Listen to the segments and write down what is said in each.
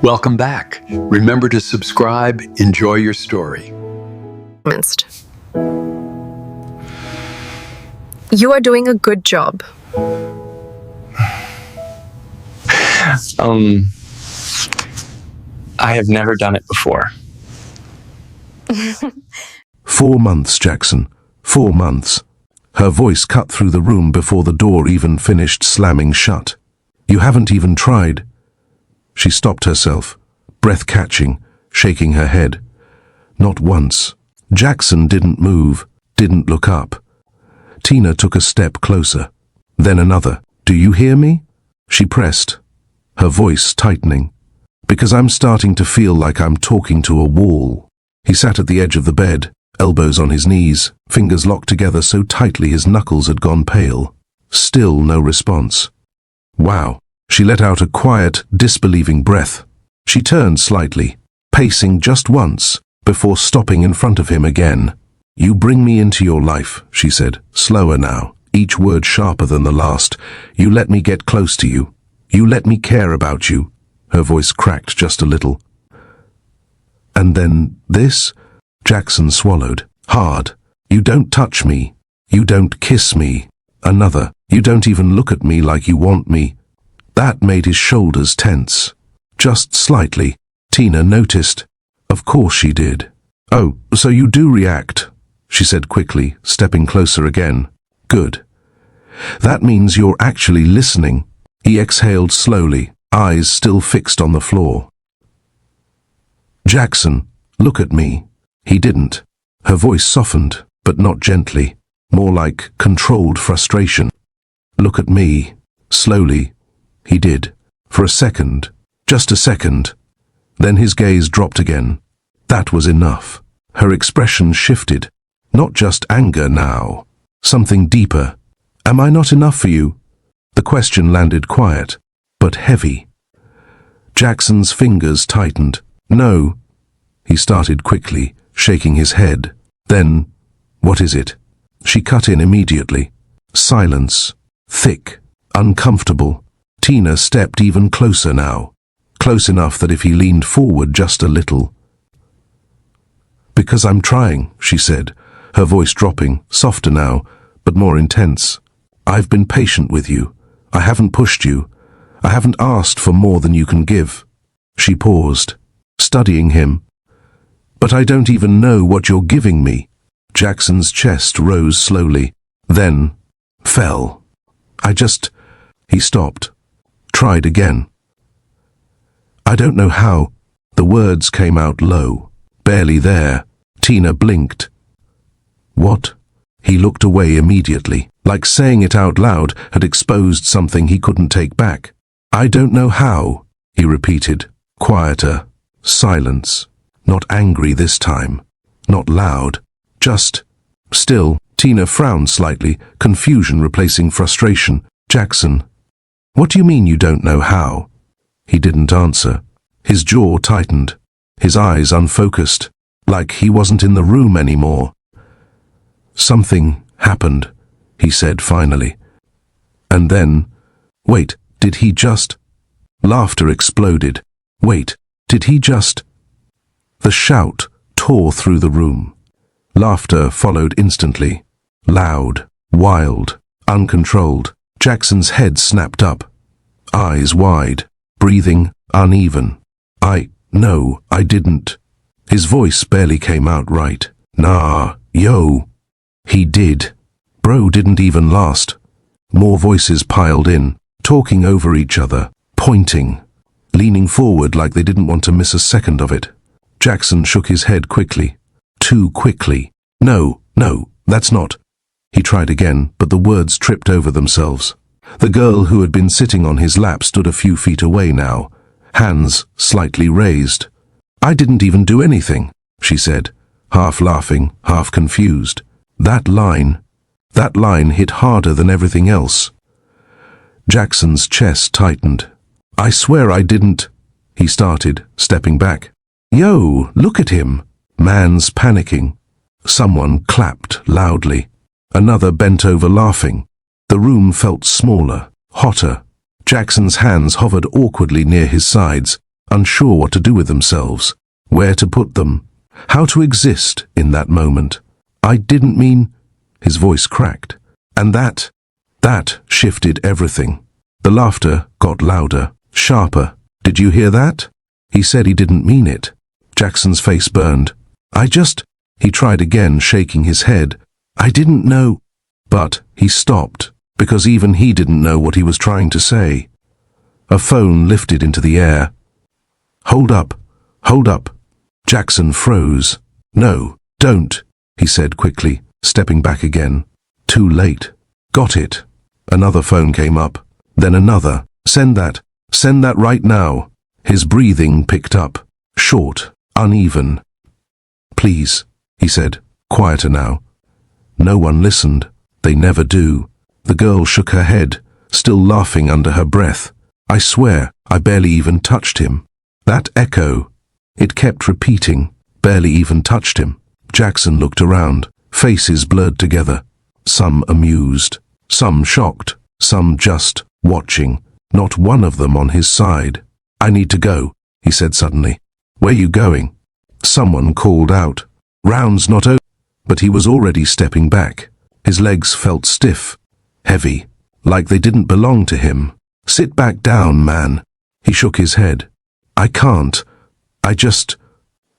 Welcome back. Remember to subscribe. Enjoy your story. You are doing a good job. I have never done it before. 4 months, Jackson. 4 months. Her voice cut through the room before the door even finished slamming shut. You haven't even tried. She stopped herself, breath catching, shaking her head. Not once. Jackson didn't move, didn't look up. Tina took a step closer, then another. Do you hear me? She pressed, her voice tightening. Because I'm starting to feel like I'm talking to a wall. He sat at the edge of the bed, elbows on his knees, fingers locked together so tightly his knuckles had gone pale. Still no response. Wow. She let out a quiet, disbelieving breath. She turned slightly, pacing just once, before stopping in front of him again. You bring me into your life, she said, slower now, each word sharper than the last. You let me get close to you. You let me care about you. Her voice cracked just a little. And then this? Jackson swallowed, hard. You don't touch me. You don't kiss me. Another. You don't even look at me like you want me. That made his shoulders tense. Just slightly. Tina noticed. Of course she did. Oh, so you do react, she said quickly, stepping closer again. Good. That means you're actually listening. He exhaled slowly, eyes still fixed on the floor. Jackson, look at me. He didn't. Her voice softened, but not gently, more like controlled frustration. Look at me. Slowly. He did. For a second. Just a second. Then his gaze dropped again. That was enough. Her expression shifted. Not just anger now. Something deeper. Am I not enough for you? The question landed quiet, but heavy. Jackson's fingers tightened. No. He started quickly, shaking his head. Then, what is it? She cut in immediately. Silence. Thick. Uncomfortable. Tina stepped even closer now. Close enough that if he leaned forward just a little. Because I'm trying, she said, her voice dropping, softer now, but more intense. I've been patient with you. I haven't pushed you. I haven't asked for more than you can give. She paused, studying him. But I don't even know what you're giving me. Jackson's chest rose slowly, then fell. He stopped. Tried again. I don't know how. The words came out low, barely there. Tina blinked. What? He looked away immediately, like saying it out loud had exposed something he couldn't take back. I don't know how, he repeated, quieter. Silence. Not angry this time. Not loud. Just still. Tina frowned slightly, confusion replacing frustration. Jackson. What do you mean you don't know how? He didn't answer. His jaw tightened, his eyes unfocused, like he wasn't in the room anymore. Something happened, he said finally. And then, wait, did he just? Laughter exploded. Wait, did he just? The shout tore through the room. Laughter followed instantly. Loud, wild, uncontrolled. Jackson's head snapped up, eyes wide, breathing uneven. No, I didn't. His voice barely came out right. Nah, yo. He did. Bro didn't even last. More voices piled in, talking over each other, pointing, leaning forward like they didn't want to miss a second of it. Jackson shook his head quickly. Too quickly. No, that's not. He tried again, but the words tripped over themselves. The girl who had been sitting on his lap stood a few feet away now, hands slightly raised. I didn't even do anything, she said, half laughing, half confused. That line hit harder than everything else. Jackson's chest tightened. I swear I didn't, he started, stepping back. Yo, look at him. Man's panicking. Someone clapped loudly. Another bent over laughing. The room felt smaller, hotter. Jackson's hands hovered awkwardly near his sides, unsure what to do with themselves, where to put them, how to exist in that moment. I didn't mean... His voice cracked. And that shifted everything. The laughter got louder, sharper. Did you hear that? He said he didn't mean it. Jackson's face burned. He tried again, shaking his head. I didn't know. But he stopped, because even he didn't know what he was trying to say. A phone lifted into the air. Hold up, hold up. Jackson froze. No, don't, he said quickly, stepping back again. Too late. Got it. Another phone came up, then another. Send that right now. His breathing picked up, short, uneven. Please, he said, quieter now. No one listened. They never do. The girl shook her head, still laughing under her breath. I swear, I barely even touched him. That echo, it kept repeating, barely even touched him. Jackson looked around, faces blurred together. Some amused, some shocked, some just watching. Not one of them on his side. I need to go, he said suddenly. Where you going? Someone called out. Rounds not over. But he was already stepping back. His legs felt stiff, heavy, like they didn't belong to him. Sit back down, man. He shook his head. I can't.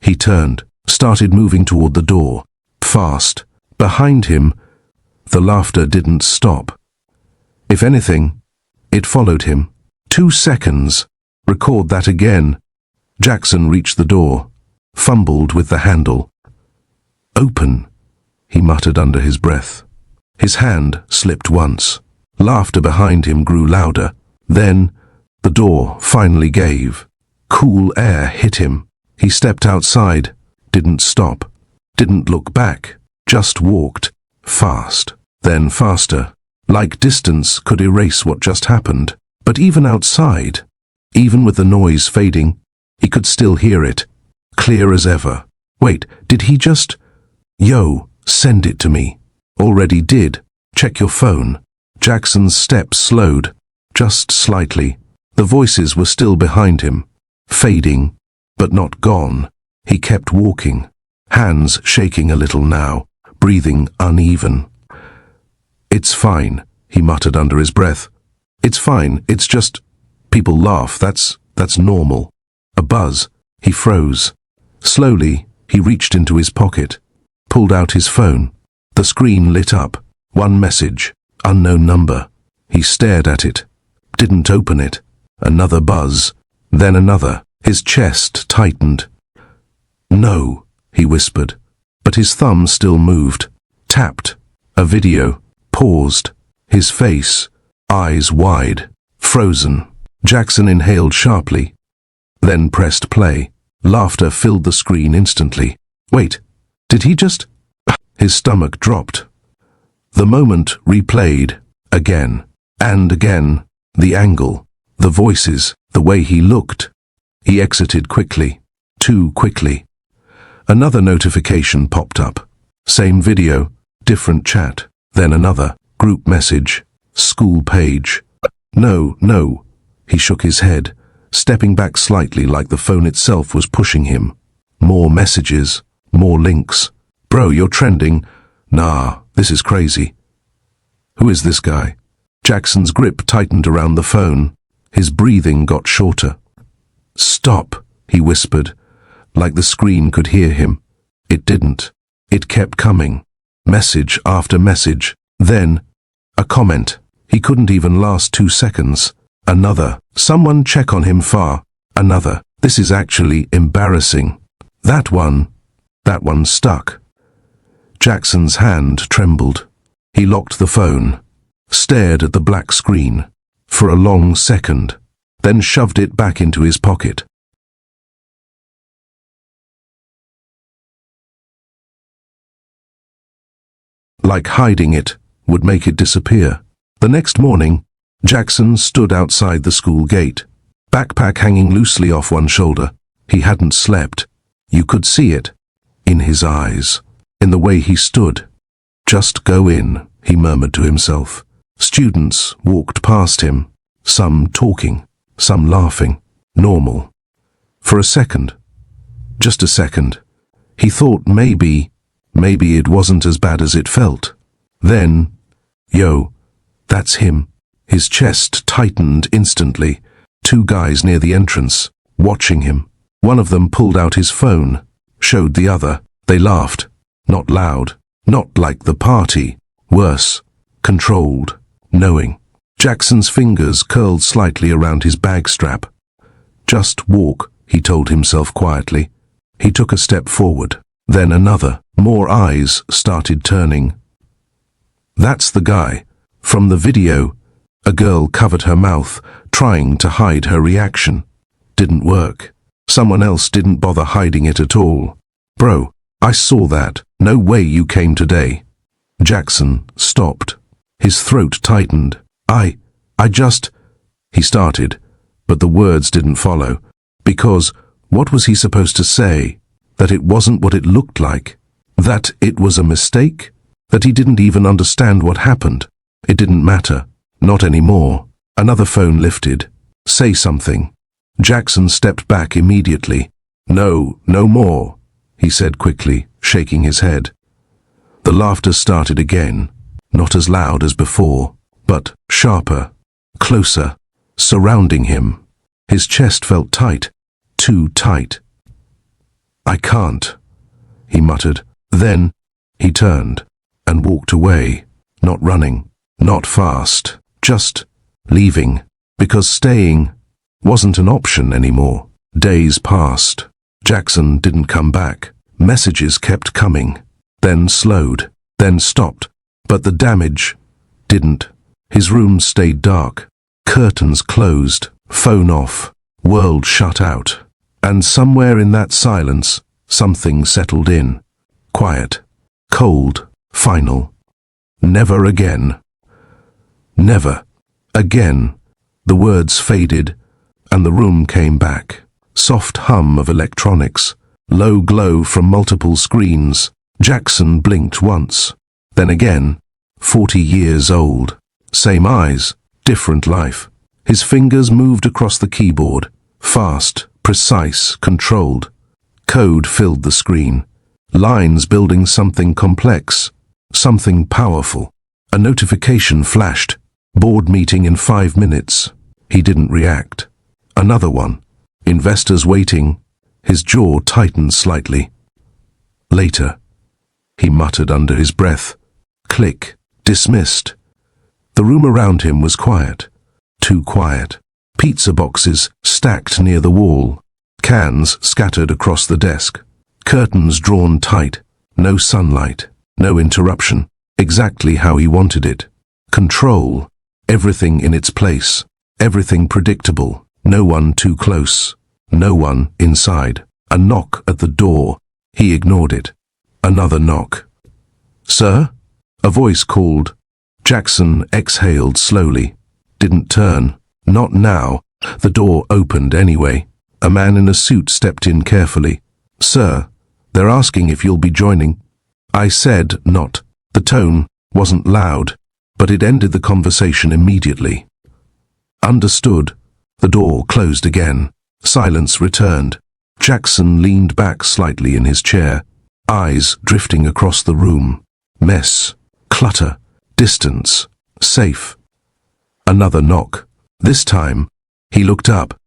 He turned, started moving toward the door. Fast. Behind him, the laughter didn't stop. If anything, it followed him. 2 seconds. Record that again. Jackson reached the door, fumbled with the handle. Open, he muttered under his breath. His hand slipped once. Laughter behind him grew louder. Then, the door finally gave. Cool air hit him. He stepped outside, didn't stop, didn't look back, just walked, fast, then faster, like distance could erase what just happened. But even outside, even with the noise fading, he could still hear it, clear as ever. Wait, did he just... Yo, send it to me. Already did. Check your phone. Jackson's steps slowed, just slightly. The voices were still behind him, fading, but not gone. He kept walking, hands shaking a little now, breathing uneven. It's fine, he muttered under his breath. It's fine, it's just... People laugh, that's normal. A buzz. He froze. Slowly, he reached into his pocket, pulled out his phone. The screen lit up. One message. Unknown number. He stared at it. Didn't open it. Another buzz. Then another. His chest tightened. No, he whispered. But his thumb still moved. Tapped. A video. Paused. His face. Eyes wide. Frozen. Jackson inhaled sharply. Then pressed play. Laughter filled the screen instantly. Wait, did he just... His stomach dropped. The moment replayed, again, and again, the angle, the voices, the way he looked. He exited quickly, too quickly. Another notification popped up. Same video, different chat, then another, group message, school page. No, he shook his head, stepping back slightly like the phone itself was pushing him. More messages, more links. Bro, you're trending. Nah, this is crazy. Who is this guy? Jackson's grip tightened around the phone. His breathing got shorter. Stop, he whispered, like the screen could hear him. It didn't. It kept coming. Message after message. Then, a comment. He couldn't even last 2 seconds. Another. Someone check on him far. Another. This is actually embarrassing. That one stuck. Jackson's hand trembled. He locked the phone, stared at the black screen for a long second, then shoved it back into his pocket. Like hiding it would make it disappear. The next morning, Jackson stood outside the school gate, backpack hanging loosely off one shoulder. He hadn't slept. You could see it. In his eyes. In the way he stood. Just go in, he murmured to himself. Students walked past him. Some talking, some laughing. Normal. For a second, just a second, he thought maybe it wasn't as bad as it felt. Then, yo, that's him. His chest tightened instantly. Two guys near the entrance, watching him. One of them pulled out his phone, showed the other. They laughed. Not loud, not like the party. Worse, controlled, knowing. Jackson's fingers curled slightly around his bag strap. Just walk, he told himself quietly. He took a step forward, then another. More eyes started turning. That's the guy. From the video, a girl covered her mouth, trying to hide her reaction. Didn't work. Someone else didn't bother hiding it at all. Bro, I saw that. No way you came today. Jackson stopped. His throat tightened. He started, but the words didn't follow. Because what was he supposed to say? That it wasn't what it looked like? That it was a mistake? That he didn't even understand what happened? It didn't matter. Not anymore. Another phone lifted. Say something. Jackson stepped back immediately. No, no more, he said quickly, shaking his head. The laughter started again, not as loud as before, but sharper, closer, surrounding him. His chest felt tight, too tight. I can't, he muttered. Then he turned and walked away, not running, not fast, just leaving, because staying wasn't an option anymore. Days passed. Jackson didn't come back. Messages kept coming, then slowed, then stopped. But the damage didn't. His room stayed dark, curtains closed, phone off, world shut out. And somewhere in that silence, something settled in. Quiet, cold, final. Never again. Never again. The words faded, and the room came back. Soft hum of electronics, low glow from multiple screens. Jackson blinked once, then again. 40 years old. Same eyes, different life. His fingers moved across the keyboard, fast, precise, controlled. Code filled the screen. Lines building something complex, something powerful. A notification flashed. Board meeting in 5 minutes. He didn't react. Another one. Investors waiting. His jaw tightened slightly. Later, he muttered under his breath. Click. Dismissed. The room around him was quiet. Too quiet. Pizza boxes stacked near the wall. Cans scattered across the desk. Curtains drawn tight. No sunlight. No interruption. Exactly how he wanted it. Control. Everything in its place. Everything predictable. No one too close. No one inside. A knock at the door. He ignored it. Another knock. Sir? A voice called. Jackson exhaled slowly. Didn't turn. Not now. The door opened anyway. A man in a suit stepped in carefully. Sir, they're asking if you'll be joining. I said not. The tone wasn't loud, but it ended the conversation immediately. Understood. The door closed again. Silence returned. Jackson leaned back slightly in his chair, eyes drifting across the room. Mess, clutter, distance, safe. Another knock. This time, he looked up.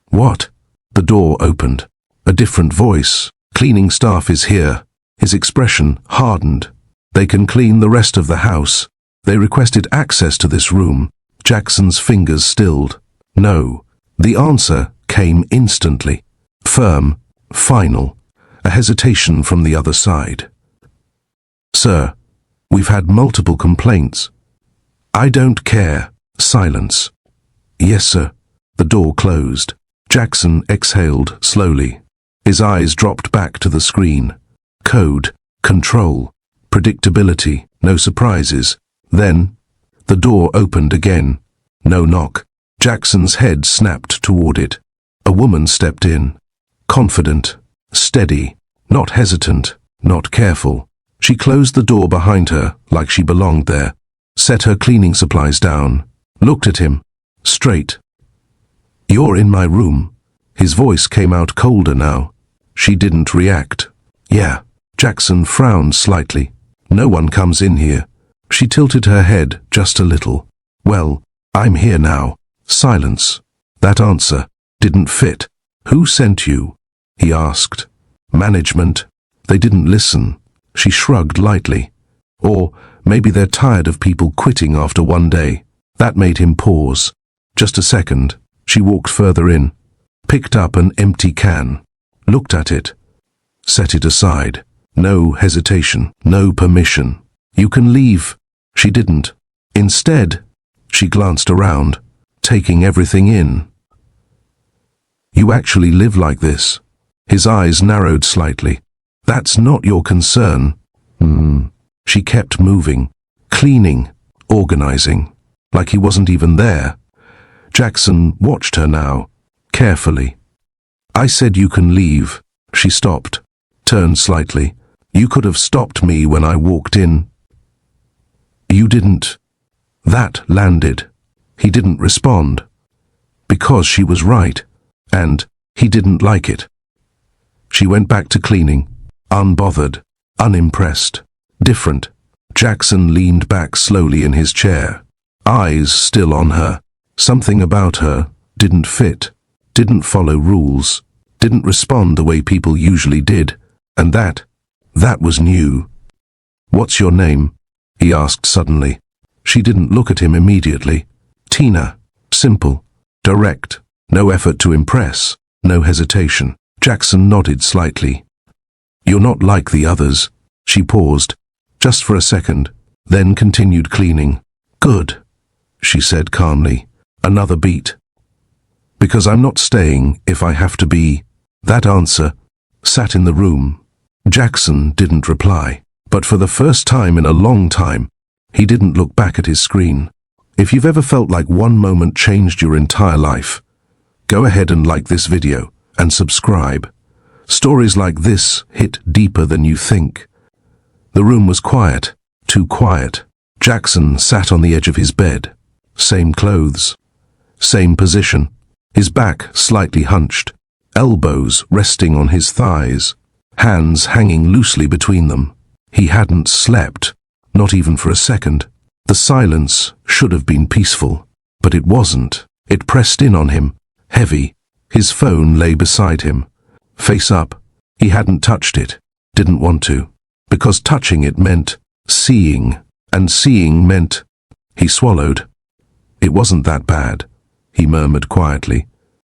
What? The door opened. A different voice. Cleaning staff is here. His expression hardened. They can clean the rest of the house. They requested access to this room. Jackson's fingers stilled. No. The answer came instantly. Firm, final. A hesitation from the other side. Sir, we've had multiple complaints. I don't care. Silence. Yes, sir. The door closed. Jackson exhaled slowly. His eyes dropped back to the screen. Code, control, predictability, no surprises. Then, the door opened again. No knock. Jackson's head snapped toward it. A woman stepped in. Confident, steady, not hesitant, not careful. She closed the door behind her like she belonged there, set her cleaning supplies down, looked at him, straight. "You're in my room." His voice came out colder now. She didn't react. "Yeah." Jackson frowned slightly. "No one comes in here." She tilted her head just a little. "Well, I'm here now." Silence. That answer didn't fit. "Who sent you?" he asked. "Management." They didn't listen. She shrugged lightly. Or maybe they're tired of people quitting after one day. That made him pause. Just a second. She walked further in, picked up an empty can, looked at it, set it aside. No hesitation, no permission. "You can leave." She didn't. Instead, she glanced around, taking everything in. "You actually live like this?" His eyes narrowed slightly. "That's not your concern." She kept moving, cleaning, organizing, like he wasn't even there. Jackson watched her now, carefully. "I said you can leave." She stopped, turned slightly. "You could have stopped me when I walked in." "You didn't." That landed. He didn't respond. Because she was right, and he didn't like it. She went back to cleaning, unbothered, unimpressed, different. Jackson leaned back slowly in his chair, eyes still on her. Something about her didn't fit, didn't follow rules, didn't respond the way people usually did, and that was new. "What's your name?" he asked suddenly. She didn't look at him immediately. "Tina." Simple, direct, no effort to impress, no hesitation. Jackson nodded slightly. "You're not like the others." She paused, just for a second, then continued cleaning. "Good," she said calmly. "Another beat." "Because I'm not staying if I have to be." That answer sat in the room. Jackson didn't reply, but for the first time in a long time, he didn't look back at his screen. If you've ever felt like one moment changed your entire life, go ahead and like this video and subscribe. Stories like this hit deeper than you think. The room was quiet, too quiet. Jackson sat on the edge of his bed. Same clothes, same position, his back slightly hunched, elbows resting on his thighs, hands hanging loosely between them. He hadn't slept, not even for a second. The silence should have been peaceful, but it wasn't. It pressed in on him, heavy. His phone lay beside him, face up. He hadn't touched it, didn't want to, because touching it meant seeing, and seeing meant... He swallowed. "It wasn't that bad," he murmured quietly.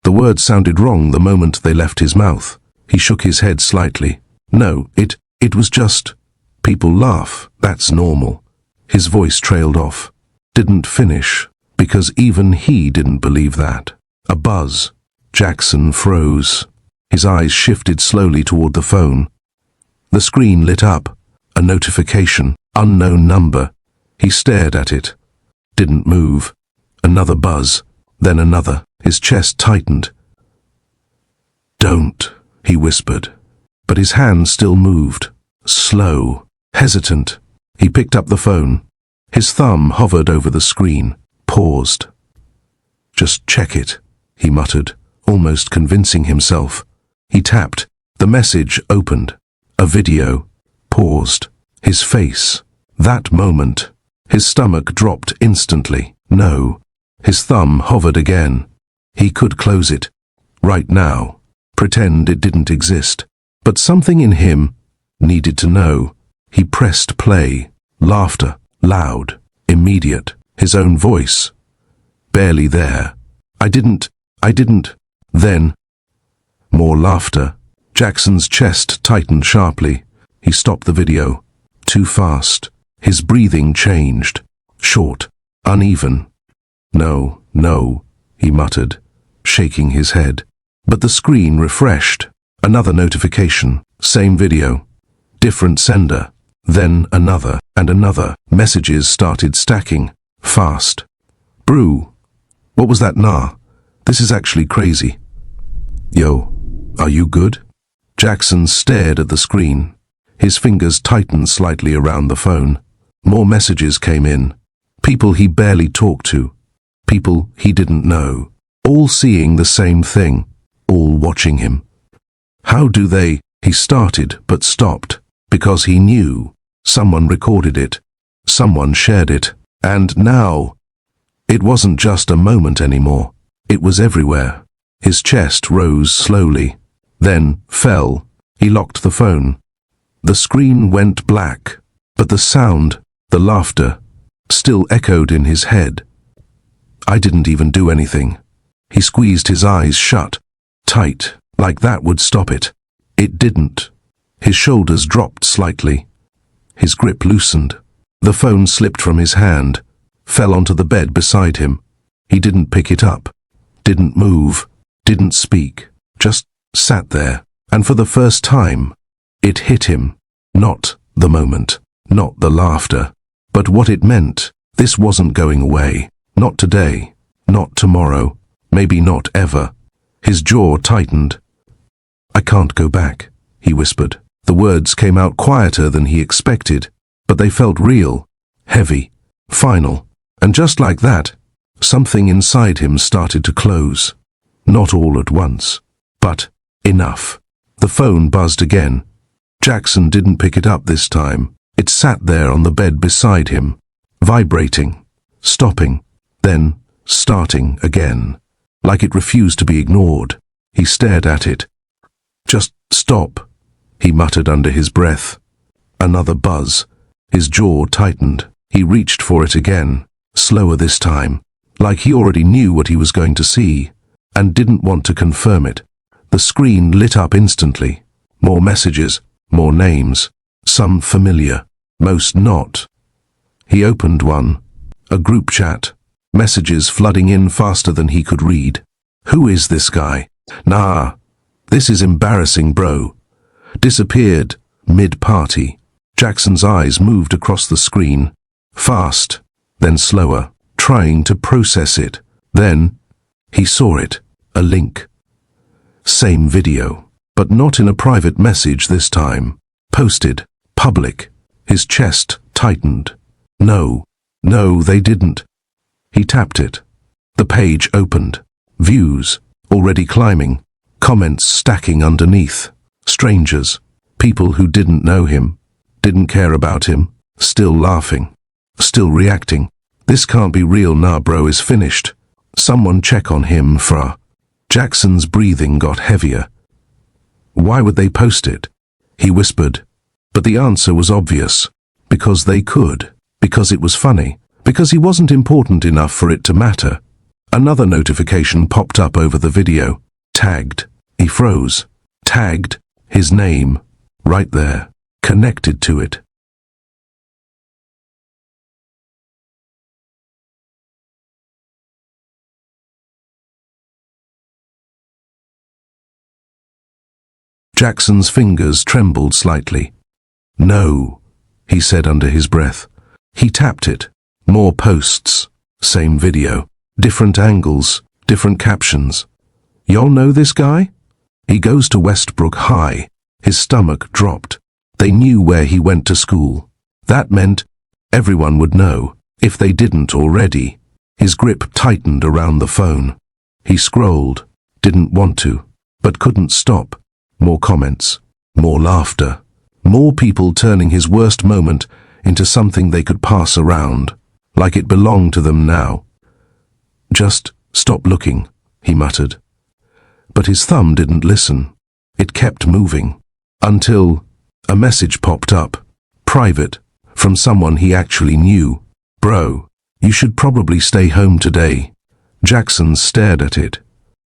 The words sounded wrong the moment they left his mouth. He shook his head slightly. "No, it was just... People laugh, that's normal." His voice trailed off. Didn't finish, because even he didn't believe that. A buzz. Jackson froze. His eyes shifted slowly toward the phone. The screen lit up. A notification. Unknown number. He stared at it. Didn't move. Another buzz. Then another. His chest tightened. "Don't," he whispered. But his hand still moved. Slow. Hesitant. He picked up the phone. His thumb hovered over the screen. Paused. "Just check it," he muttered, almost convincing himself. He tapped. The message opened. A video. Paused. His face. That moment. His stomach dropped instantly. No. His thumb hovered again. He could close it. Right now. Pretend it didn't exist. But something in him needed to know. He pressed play. Laughter. Loud. Immediate. His own voice. Barely there. I didn't. Then. More laughter. Jackson's chest tightened sharply. He stopped the video. Too fast. His breathing changed. Short. Uneven. No, he muttered, shaking his head. But the screen refreshed. Another notification. Same video. Different sender. Then another and another. Messages started stacking. Fast. "Brew. What was that? Nah. This is actually crazy. Yo, are you good?" Jackson stared at the screen. His fingers tightened slightly around the phone. More messages came in. People he barely talked to. people he didn't know, all seeing the same thing, all watching him. How do they? He started but stopped, because he knew someone recorded it, someone shared it, and now it wasn't just a moment anymore. It was everywhere. His chest rose slowly, then fell. He locked the phone. The screen went black, but the sound, the laughter, still echoed in his head. I didn't even do anything. He squeezed his eyes shut, tight, like that would stop it. It didn't. His shoulders dropped slightly. His grip loosened. The phone slipped from his hand, fell onto the bed beside him. He didn't pick it up, didn't move, didn't speak, just sat there. And for the first time, it hit him. Not the moment, not the laughter, but what it meant. This wasn't going away. Not today, not tomorrow, maybe not ever. His jaw tightened. I can't go back, he whispered. The words came out quieter than he expected, but they felt real, heavy, final. And just like that, something inside him started to close. Not all at once, but enough. The phone buzzed again. Jackson didn't pick it up this time. It sat there on the bed beside him, vibrating, stopping, then starting again, like it refused to be ignored. He stared at it. Just stop, he muttered under his breath. Another buzz. His jaw tightened. He reached for it again, slower this time, like he already knew what he was going to see, and didn't want to confirm it. The screen lit up instantly. More messages, more names, some familiar, most not. He opened one, a group chat, messages flooding in faster than he could read. Who is this guy? Nah, this is embarrassing, bro. Disappeared, mid-party. Jackson's eyes moved across the screen, fast, then slower, trying to process it. Then, he saw it, a link. Same video, but not in a private message this time. Posted, public. His chest tightened. No, they didn't. He tapped it. The page opened. Views, already climbing. Comments stacking underneath. Strangers, people who didn't know him, didn't care about him, still laughing, still reacting. This can't be real. Nah, bro is finished. Someone check on him fra. Jackson's breathing got heavier. Why would they post it? He whispered. But the answer was obvious. Because they could. Because it was funny. Because he wasn't important enough for it to matter. Another notification popped up over the video. Tagged. He froze. Tagged. His name. Right there. Connected to it. Jackson's fingers trembled slightly. No, he said under his breath. He tapped it. More posts. Same video. Different angles. Different captions. Y'all know this guy? He goes to Westbrook High. His stomach dropped. They knew where he went to school. That meant everyone would know, if they didn't already. His grip tightened around the phone. He scrolled. Didn't want to, but couldn't stop. More comments. More laughter. More people turning his worst moment into something they could pass around, like it belonged to them now. Just stop looking, he muttered. But his thumb didn't listen. It kept moving. Until a message popped up. Private. From someone he actually knew. Bro, you should probably stay home today. Jackson stared at it.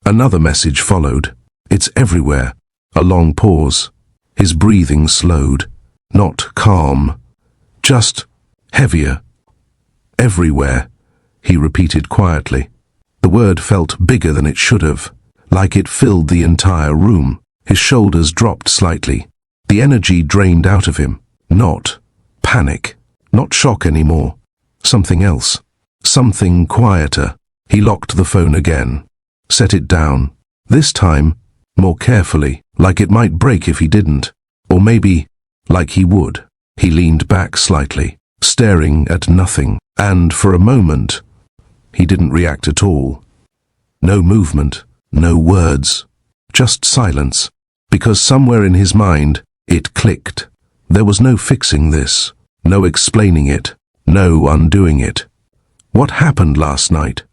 Another message followed. It's everywhere. A long pause. His breathing slowed. Not calm. Just heavier. Everywhere, he repeated quietly. The word felt bigger than it should have, like it filled the entire room. His shoulders dropped slightly. The energy drained out of him. Not panic, not shock anymore. Something else. Something quieter. He locked the phone again. Set it down. This time, more carefully, like it might break if he didn't. Or maybe, like he would. He leaned back slightly, staring at nothing. And for a moment, He didn't react at all. No movement, no words, just silence, because somewhere in his mind, it clicked. There was no fixing this, no explaining it, no undoing it. What happened last night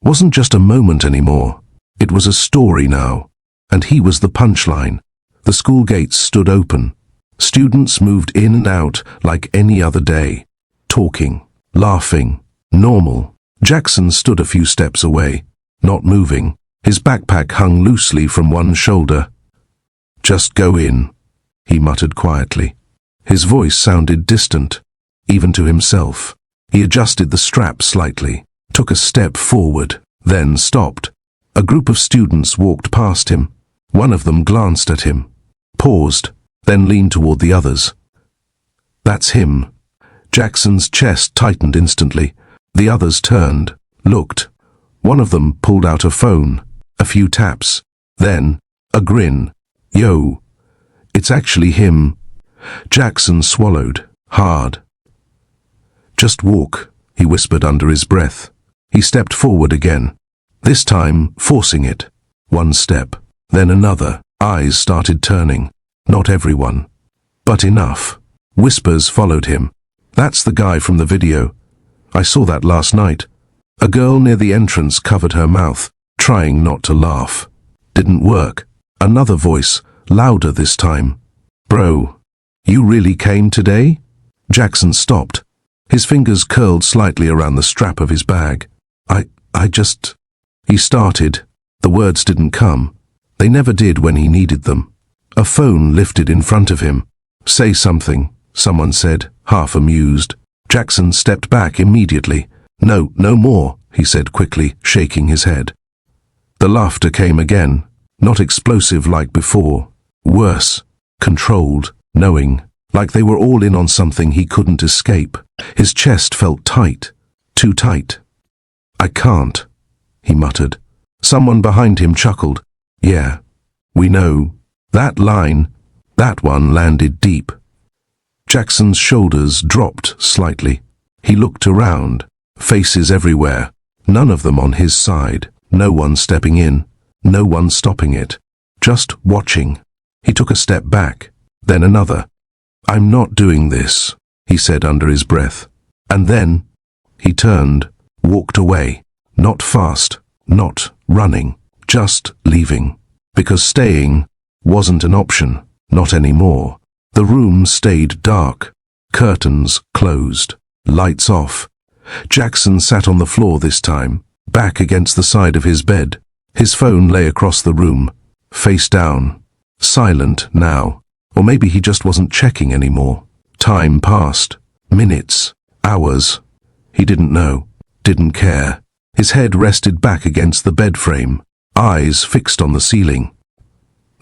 wasn't just a moment anymore. It was a story now, and he was the punchline. The school gates stood open. Students moved in and out like any other day, talking, laughing, normal. Jackson stood a few steps away, not moving. His backpack hung loosely from one shoulder. "Just go in," he muttered quietly. His voice sounded distant, even to himself. He adjusted the strap slightly, took a step forward, then stopped. A group of students walked past him. One of them glanced at him, paused, then leaned toward the others. "That's him." Jackson's chest tightened instantly. The others turned, looked. One of them pulled out a phone, a few taps, then a grin. "Yo, it's actually him." Jackson swallowed, hard. "Just walk," he whispered under his breath. He stepped forward again, this time forcing it. One step, then another. Eyes started turning. Not everyone, but enough. Whispers followed him. "That's the guy from the video. I saw that last night." A girl near the entrance covered her mouth, trying not to laugh. Didn't work. Another voice, louder this time. "Bro, you really came today?" Jackson stopped. His fingers curled slightly around the strap of his bag. I just... He started. The words didn't come. They never did when he needed them. A phone lifted in front of him. "Say something," someone said, half amused. Jackson stepped back immediately. "No more," he said quickly, shaking his head. The laughter came again, not explosive like before. Worse, controlled, knowing, like they were all in on something he couldn't escape. His chest felt tight, too tight. "I can't," he muttered. Someone behind him chuckled. "Yeah, we know." That line, that one landed deep. Jackson's shoulders dropped slightly. He looked around, faces everywhere, none of them on his side, no one stepping in, no one stopping it, just watching. He took a step back, then another. "I'm not doing this," he said under his breath. And then he turned, walked away, not fast, not running, just leaving. Because staying wasn't an option, not anymore. The room stayed dark, curtains closed, lights off. Jackson sat on the floor this time, back against the side of his bed. His phone lay across the room, face down, silent now. Or maybe he just wasn't checking anymore. Time passed, minutes, hours. He didn't know, didn't care. His head rested back against the bed frame, eyes fixed on the ceiling.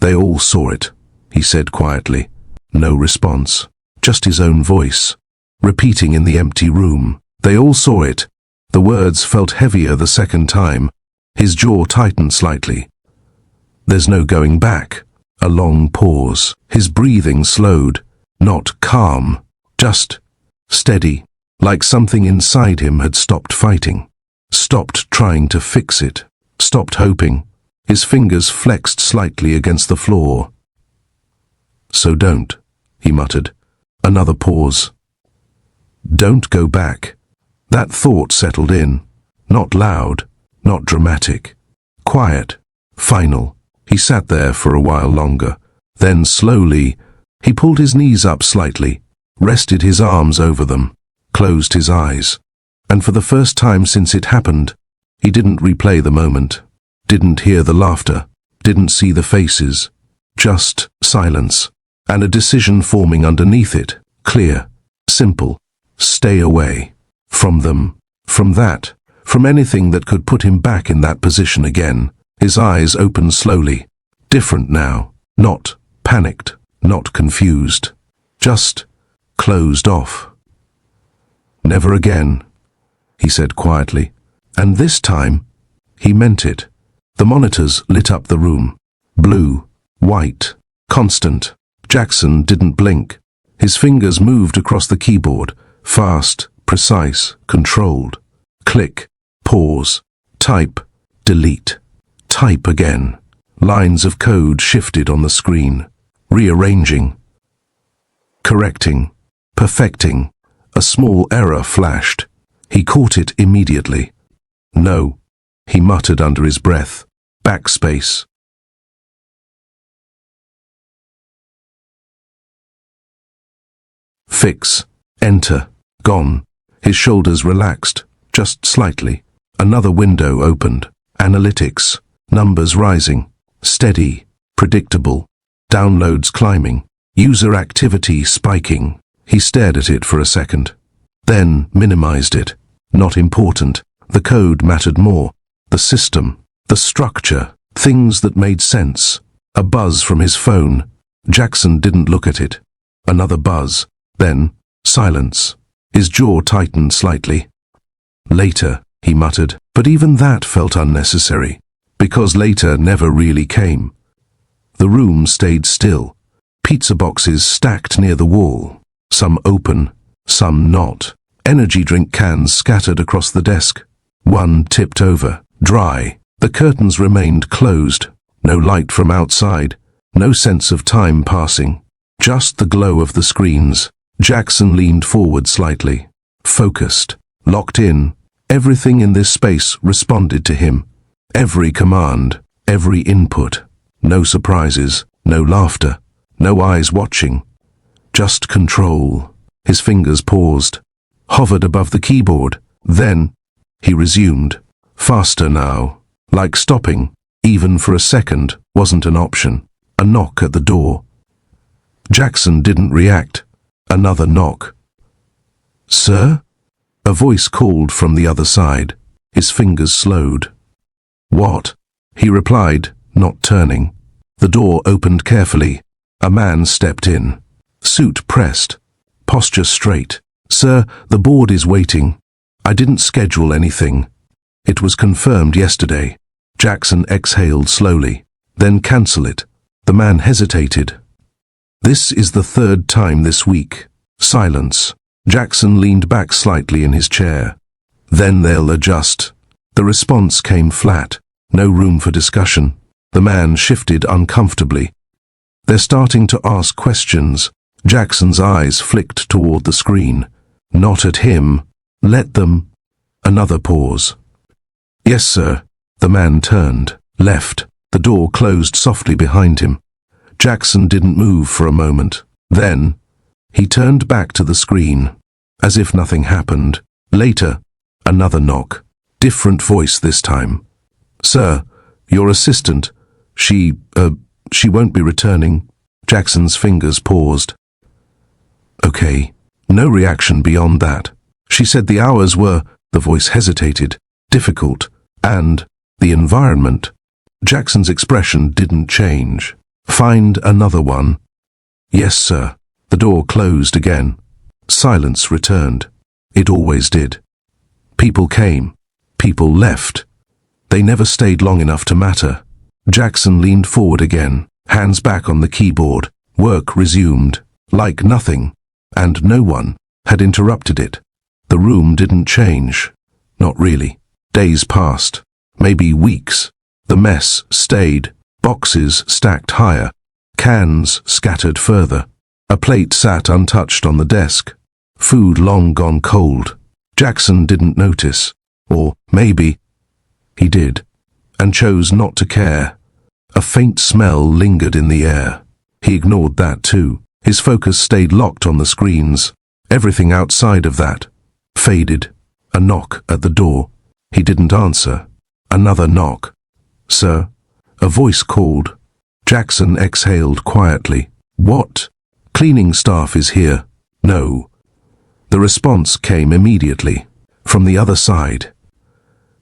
"They all saw it," he said quietly. No response, just his own voice, repeating in the empty room. "They all saw it." The words felt heavier the second time. His jaw tightened slightly. "There's no going back." A long pause. His breathing slowed, not calm, just steady, like something inside him had stopped fighting, stopped trying to fix it, stopped hoping. His fingers flexed slightly against the floor. "So don't," he muttered. Another pause. "Don't go back." That thought settled in, not loud, not dramatic, quiet, final. He sat there for a while longer. Then slowly, he pulled his knees up slightly, rested his arms over them, closed his eyes. And for the first time since it happened, he didn't replay the moment, didn't hear the laughter, didn't see the faces, just silence, and a decision forming underneath it, clear, simple. Stay away. From them, from that, from anything that could put him back in that position again. His eyes opened slowly, different now, not panicked, not confused, just closed off. "Never again," he said quietly, and this time, he meant it. The monitors lit up the room, blue, white, constant. Jackson didn't blink. His fingers moved across the keyboard, fast, precise, controlled. Click, Pause. Type. Delete. Type again. Lines of code shifted on the screen. Rearranging. Correcting. Perfecting. A small error flashed. He caught it immediately. No, he muttered under his breath. Backspace. Fix. Enter. Gone. His shoulders relaxed, just slightly. Another window opened. Analytics. Numbers rising. Steady. Predictable. Downloads climbing. User activity spiking. He stared at it for a second. Then minimized it. Not important. The code mattered more. The system. The structure. Things that made sense. A buzz from his phone. Jackson didn't look at it. Another buzz. Then, silence. His jaw tightened slightly. Later, he muttered, but even that felt unnecessary, because later never really came. The room stayed still. Pizza boxes stacked near the wall. Some open, some not. Energy drink cans scattered across the desk. One tipped over, dry. The curtains remained closed. No light from outside. No sense of time passing. Just the glow of the screens. Jackson leaned forward slightly. Focused. Locked in. Everything in this space responded to him. Every command. Every input. No surprises. No laughter. No eyes watching. Just control. His fingers paused. Hovered above the keyboard. Then, he resumed. Faster now. Like stopping, even for a second, wasn't an option. A knock at the door. Jackson didn't react. Another knock. Sir? A voice called from the other side. His fingers slowed. What? He replied, not turning. The door opened carefully. A man stepped in. Suit pressed. Posture straight. Sir, the board is waiting. I didn't schedule anything. It was confirmed yesterday. Jackson exhaled slowly. Then cancel it. The man hesitated. This is the third time this week. Silence. Jackson leaned back slightly in his chair. Then they'll adjust. The response came flat. No room for discussion. The man shifted uncomfortably. They're starting to ask questions. Jackson's eyes flicked toward the screen. Not at him. Let them. Another pause. Yes, sir. The man turned, left. The door closed softly behind him. Jackson didn't move for a moment. Then, he turned back to the screen, as if nothing happened. Later, another knock. Different voice this time. Sir, your assistant, she won't be returning. Jackson's fingers paused. Okay. No reaction beyond that. She said the hours were, the voice hesitated, difficult, and the environment. Jackson's expression didn't change. Find another one. Yes, sir. The door closed again. Silence returned. It always did. People came. People left. They never stayed long enough to matter. Jackson leaned forward again, hands back on the keyboard. Work resumed, like nothing, and no one had interrupted it. The room didn't change. Not really. Days passed. Maybe weeks. The mess stayed. Boxes stacked higher. Cans scattered further. A plate sat untouched on the desk. Food long gone cold. Jackson didn't notice. Or maybe he did, and chose not to care. A faint smell lingered in the air. He ignored that too. His focus stayed locked on the screens. Everything outside of that faded. A knock at the door. He didn't answer. Another knock. Sir? A voice called. Jackson exhaled quietly. What? Cleaning staff is here. No. The response came immediately. From the other side.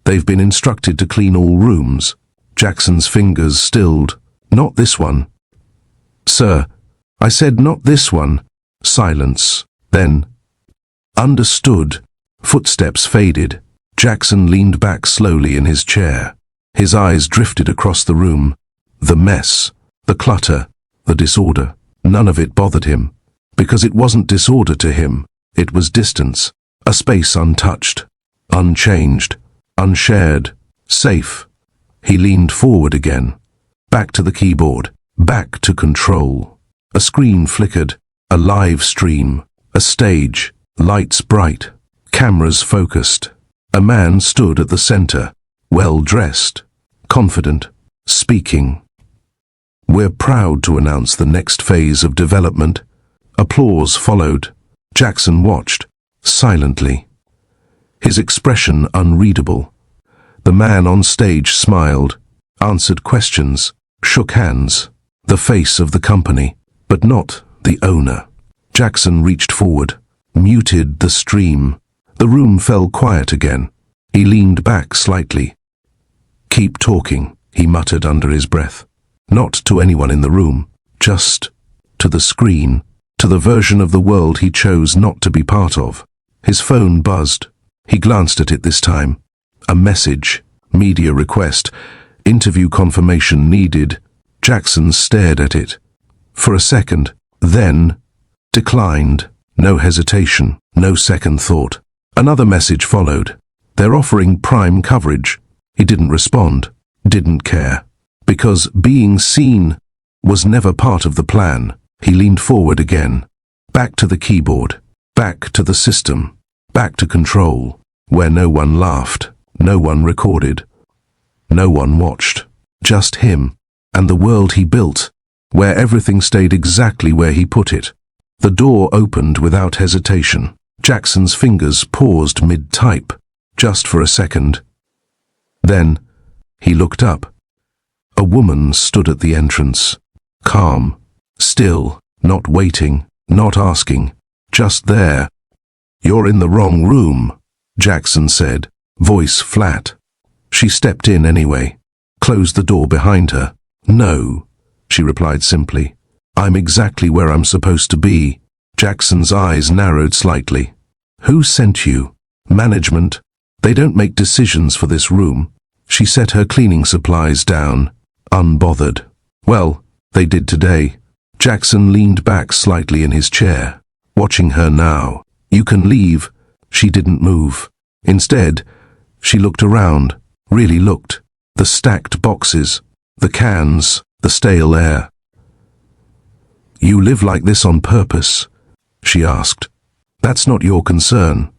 They've been instructed to clean all rooms. Jackson's fingers stilled. Not this one. Sir, I said not this one. Silence. Then. Understood. Footsteps faded. Jackson leaned back slowly in his chair. His eyes drifted across the room. The mess, the clutter, the disorder. None of it bothered him. Because it wasn't disorder to him. It was distance. A space untouched. Unchanged. unshared, safe. He leaned forward again. Back to the keyboard, back to control. A screen flickered, a live stream, a stage, lights bright, cameras focused. A man stood at the center, well-dressed, confident, speaking. "We're proud to announce the next phase of development." Applause followed. Jackson watched, silently. His expression unreadable. The man on stage smiled, answered questions, shook hands. The face of the company, but not the owner. Jackson reached forward, muted the stream. The room fell quiet again. He leaned back slightly. "Keep talking," he muttered under his breath. Not to anyone in the room, just to the screen, to the version of the world he chose not to be part of. His phone buzzed. He glanced at it this time. A message, media request, interview confirmation needed. Jackson stared at it. For a second, then declined. No hesitation, no second thought. Another message followed. "They're offering prime coverage." He didn't respond, didn't care. Because being seen was never part of the plan. He leaned forward again. Back to the keyboard, back to the system, back to control, where no one laughed, no one recorded, no one watched. Just him and the world he built, where everything stayed exactly where he put it. The door opened without hesitation. Jackson's fingers paused mid-type, just for a second. Then he looked up. A woman stood at the entrance, calm, still, not waiting, not asking, just there. "You're in the wrong room," Jackson said, voice flat. She stepped in anyway, closed the door behind her. "No," she replied simply. "I'm exactly where I'm supposed to be." Jackson's eyes narrowed slightly. "Who sent you?" "Management. They don't make decisions for this room." She set her cleaning supplies down, unbothered. "Well, they did today." Jackson leaned back slightly in his chair, watching her now. "You can leave." She didn't move. Instead, she looked around, really looked. The stacked boxes, the cans, the stale air. "You live like this on purpose?" she asked. "That's not your concern."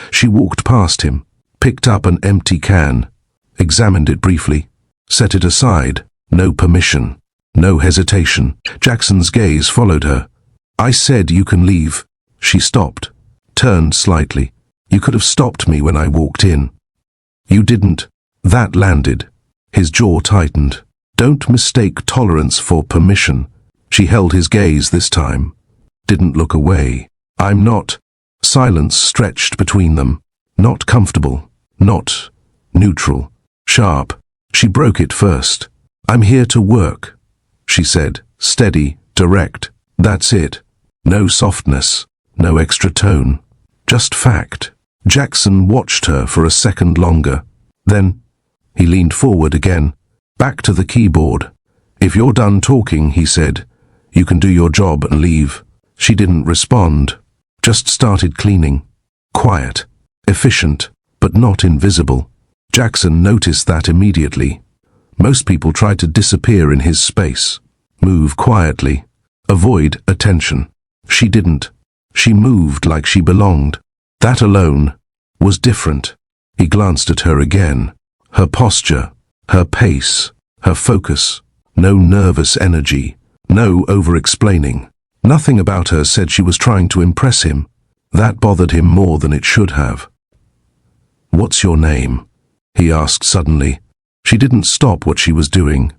She walked past him, picked up an empty can, examined it briefly, set it aside. No permission, no hesitation. Jackson's gaze followed her. "I said you can leave." She stopped, turned slightly. "You could have stopped me when I walked in." "You didn't." That landed. His jaw tightened. "Don't mistake tolerance for permission." She held his gaze this time, didn't look away. "I'm not." Silence stretched between them. Not comfortable, not neutral, sharp. She broke it first. "I'm here to work," she said, steady, direct. That's it. No softness, no extra tone, just fact. Jackson watched her for a second longer. Then he leaned forward again, back to the keyboard. "If you're done talking," he said, "you can do your job and leave." She didn't respond, just started cleaning. Quiet, efficient, but not invisible. Jackson noticed that immediately. Most people tried to disappear in his space, move quietly, avoid attention. She didn't. She moved like she belonged. That alone was different. He glanced at her again. Her posture, her pace, her focus. No nervous energy, no over-explaining. Nothing about her said she was trying to impress him. That bothered him more than it should have. "What's your name?" he asked suddenly. She didn't stop what she was doing.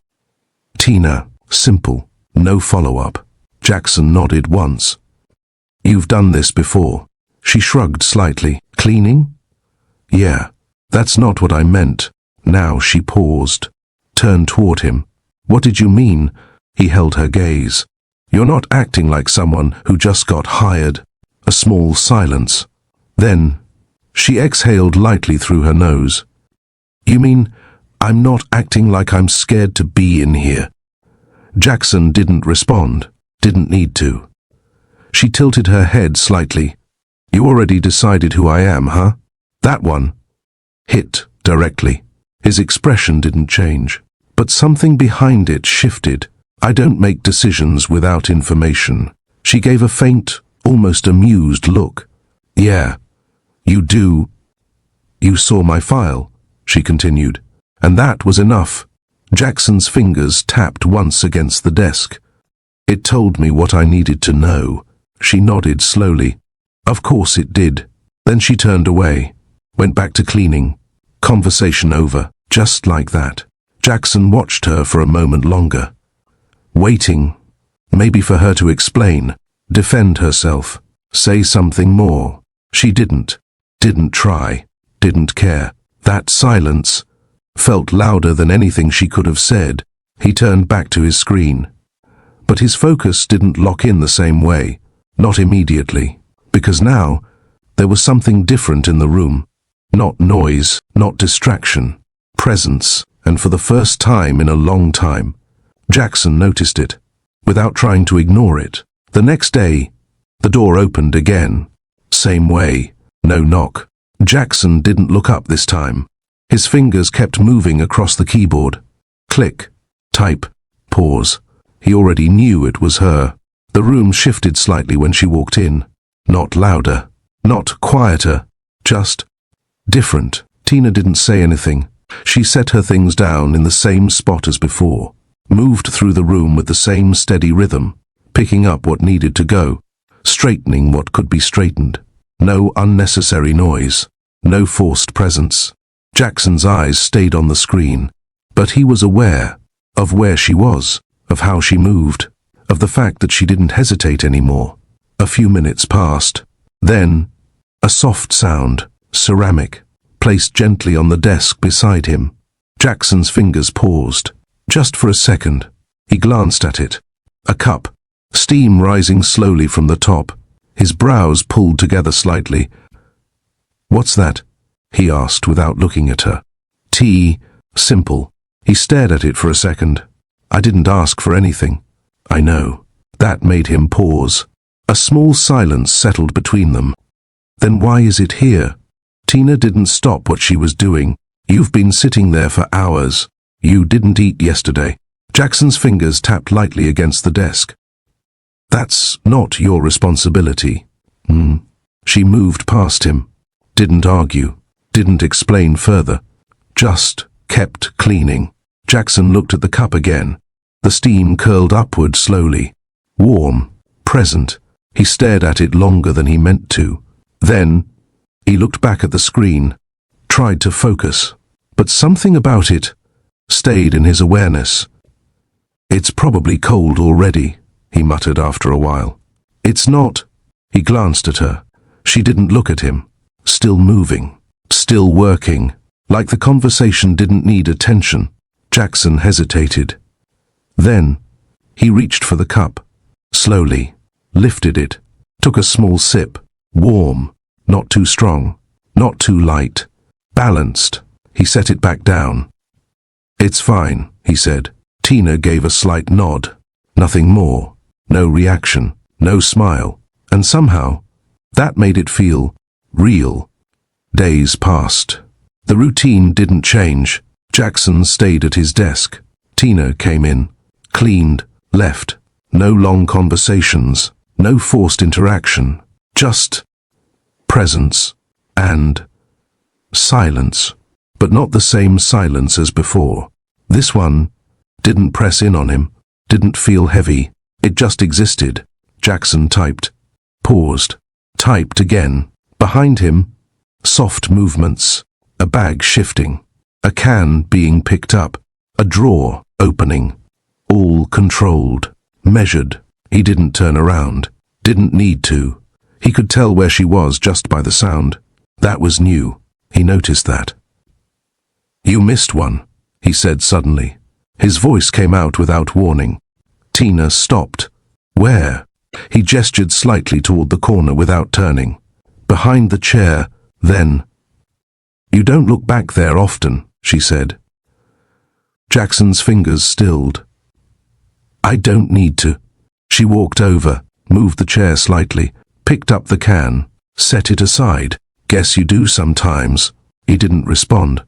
"Tina." Simple, no follow-up. Jackson nodded once. "You've done this before." She shrugged slightly. "Cleaning?" "Yeah, that's not what I meant." Now she paused, turned toward him. "What did you mean?" He held her gaze. "You're not acting like someone who just got hired." A small silence. Then she exhaled lightly through her nose. "You mean I'm not acting like I'm scared to be in here?" Jackson didn't respond, didn't need to. She tilted her head slightly. "You already decided who I am, huh? That one?" hit directly. His expression didn't change, but something behind it shifted. "I don't make decisions without information." She gave a faint, almost amused look. "Yeah, you do. You saw my file," she continued. And that was enough. Jackson's fingers tapped once against the desk. "It told me what I needed to know." She nodded slowly. "Of course it did." Then she turned away, went back to cleaning. Conversation over, just like that. Jackson watched her for a moment longer, waiting, maybe for her to explain, defend herself, say something more. She didn't try, didn't care. That silence felt louder than anything she could have said. He turned back to his screen. But his focus didn't lock in the same way, not immediately, because now there was something different in the room. Not noise, not distraction, presence, and for the first time in a long time, Jackson noticed it, without trying to ignore it. The next day, the door opened again. Same way, no knock. Jackson didn't look up this time. His fingers kept moving across the keyboard. Click, type, pause. He already knew it was her. The room shifted slightly when she walked in. Not louder, not quieter, just different. Tina didn't say anything. She set her things down in the same spot as before, moved through the room with the same steady rhythm, picking up what needed to go, straightening what could be straightened. No unnecessary noise, no forced presence. Jackson's eyes stayed on the screen, but he was aware of where she was, of how she moved, of the fact that she didn't hesitate anymore. A few minutes passed. Then, a soft sound, ceramic, placed gently on the desk beside him. Jackson's fingers paused, just for a second. He glanced at it. A cup, steam rising slowly from the top. His brows pulled together slightly. "What's that?" he asked without looking at her. "Tea, simple." He stared at it for a second. "I didn't ask for anything." "I know." That made him pause. A small silence settled between them. "Then why is it here?" Tina didn't stop what she was doing. "You've been sitting there for hours. You didn't eat yesterday." Jackson's fingers tapped lightly against the desk. "That's not your responsibility." She moved past him, didn't argue, didn't explain further, just kept cleaning. Jackson looked at the cup again. The steam curled upward slowly, warm, present. He stared at it longer than he meant to. Then, he looked back at the screen, tried to focus, but something about it stayed in his awareness. "It's probably cold already," he muttered after a while. "It's not." He glanced at her. She didn't look at him. Still moving, still working, like the conversation didn't need attention. Jackson hesitated. Then, he reached for the cup, slowly, lifted it, took a small sip, warm, not too strong, not too light, balanced. He set it back down. "It's fine," he said. Tina gave a slight nod. Nothing more. No reaction, no smile. And somehow, that made it feel real. Days passed. The routine didn't change. Jackson stayed at his desk. Tina came in, cleaned, left. No long conversations, no forced interaction, just presence and silence. But not the same silence as before. This one didn't press in on him, didn't feel heavy. It just existed. Jackson typed, paused, typed again. Behind him, soft movements, a bag shifting, a can being picked up, a drawer opening, all controlled, measured. He didn't turn around, didn't need to. He could tell where she was just by the sound. That was new. He noticed that. "You missed one," he said suddenly. His voice came out without warning. Tina stopped. "Where?" He gestured slightly toward the corner without turning. "Behind the chair, then." "You don't look back there often," she said. Jackson's fingers stilled. "I don't need to." She walked over, moved the chair slightly, picked up the can, set it aside. "Guess you do sometimes." He didn't respond.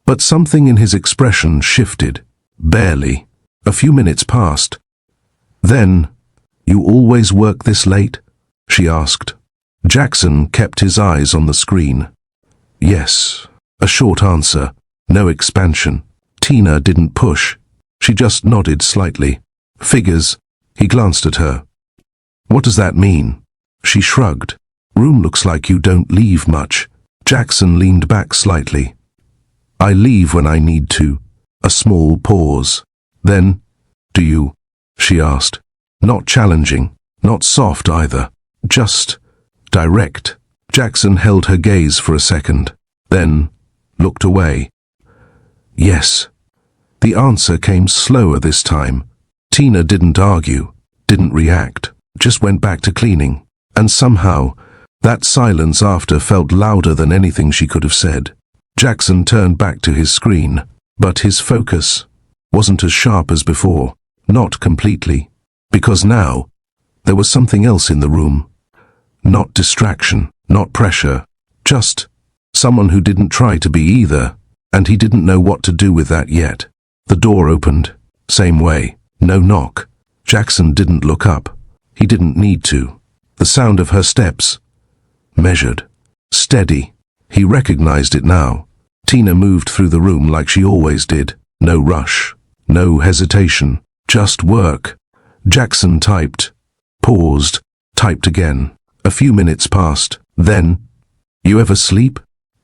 But something in his expression shifted. Barely. A few minutes passed. Then, "You always work this late?" she asked. Jackson kept his eyes on the screen. Yes. A short answer. No expansion. Tina didn't push. She just nodded slightly. Figures. He glanced at her. "What does that mean?" She shrugged. "Room looks like you don't leave much." Jackson leaned back slightly. "I leave when I need to." A small pause. Then, "Do you?" she asked. Not challenging, not soft either. Just direct. Jackson held her gaze for a second, then looked away. "Yes." The answer came slower this time. Tina didn't argue, didn't react, just went back to cleaning. And somehow, that silence after felt louder than anything she could have said. Jackson turned back to his screen, but his focus wasn't as sharp as before. Not completely. Because now, there was something else in the room. Not distraction, not pressure, just someone who didn't try to be either, and he didn't know what to do with that yet. The door opened, same way, no knock. Jackson didn't look up. He didn't need to. The sound of her steps, measured, steady. He recognized it now. Tina moved through the room like she always did. No rush, no hesitation, just work. Jackson typed, paused, typed again. A few minutes passed. Then, "You ever sleep?"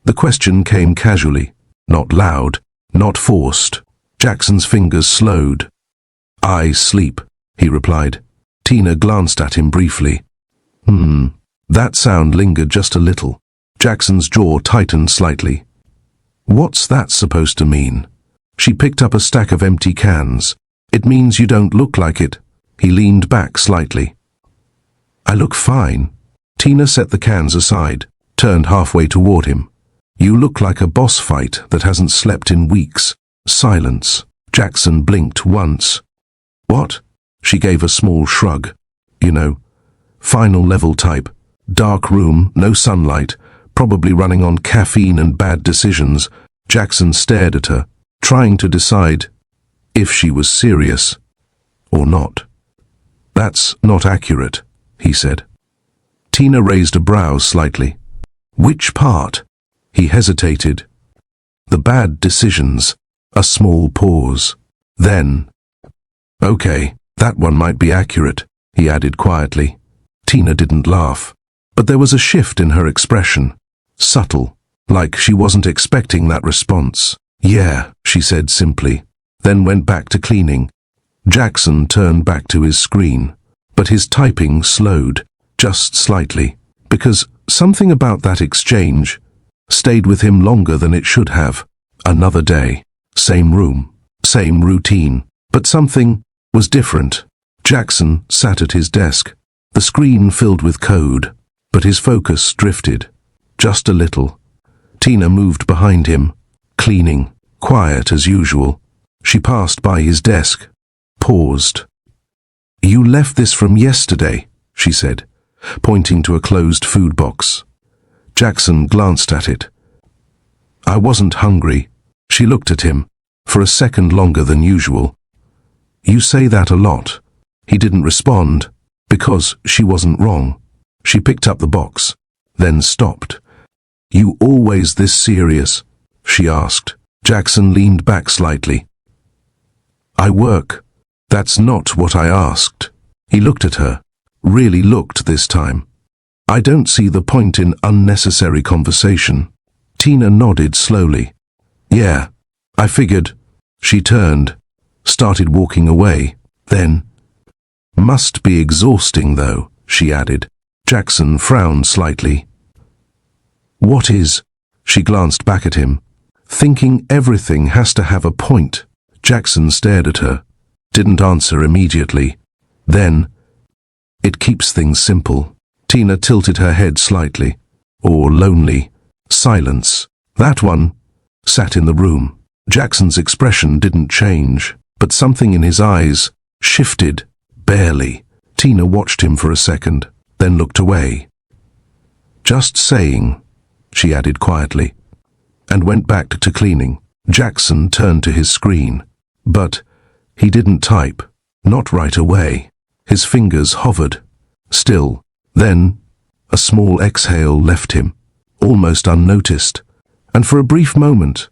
The question came casually, not loud, not forced. Jackson's fingers slowed. "I sleep," he replied. Tina glanced at him briefly. That sound lingered just a little. Jackson's jaw tightened slightly. What's that supposed to mean? She picked up a stack of empty cans. "It means you don't look like it." He leaned back slightly. "I look fine." Tina set the cans aside, turned halfway toward him. "You look like a boss fight that hasn't slept in weeks." Silence. Jackson blinked once. "What?" She gave a small shrug. "You know, final level type. Dark room, no sunlight, probably running on caffeine and bad decisions." Jackson stared at her, trying to decide if she was serious or not. "That's not accurate," he said. Tina raised a brow slightly. "Which part?" He hesitated. "The bad decisions." A small pause. Then, "Okay, that one might be accurate," he added quietly. Tina didn't laugh, but there was a shift in her expression. Subtle, like she wasn't expecting that response. "Yeah," she said simply, then went back to cleaning. Jackson turned back to his screen, but his typing slowed, just slightly, because something about that exchange stayed with him longer than it should have. Another day, same room, same routine, but something was different. Jackson sat at his desk, the screen filled with code, but his focus drifted, just a little. Tina moved behind him, cleaning, quiet as usual. She passed by his desk, paused. "You left this from yesterday," she said, pointing to a closed food box. Jackson glanced at it. "I wasn't hungry." She looked at him, for a second longer than usual. "You say that a lot." He didn't respond, because she wasn't wrong. She picked up the box, then stopped. "You always this serious?" she asked. Jackson leaned back slightly. "I work." "That's not what I asked." He looked at her, really looked this time. "I don't see the point in unnecessary conversation." Tina nodded slowly. "Yeah, I figured." She turned, started walking away, then, "Must be exhausting though," she added. Jackson frowned slightly. "What is?" She glanced back at him. "Thinking everything has to have a point." Jackson stared at her, didn't answer immediately. Then, "It keeps things simple." Tina tilted her head slightly. "Or lonely." Silence. That one sat in the room. Jackson's expression didn't change, but something in his eyes shifted, barely. Tina watched him for a second, then looked away. "Just saying," she added quietly. and went back to cleaning. Jackson turned to his screen. But he didn't type. Not right away. His fingers hovered. Still. Then, a small exhale left him, almost unnoticed. And for a brief moment,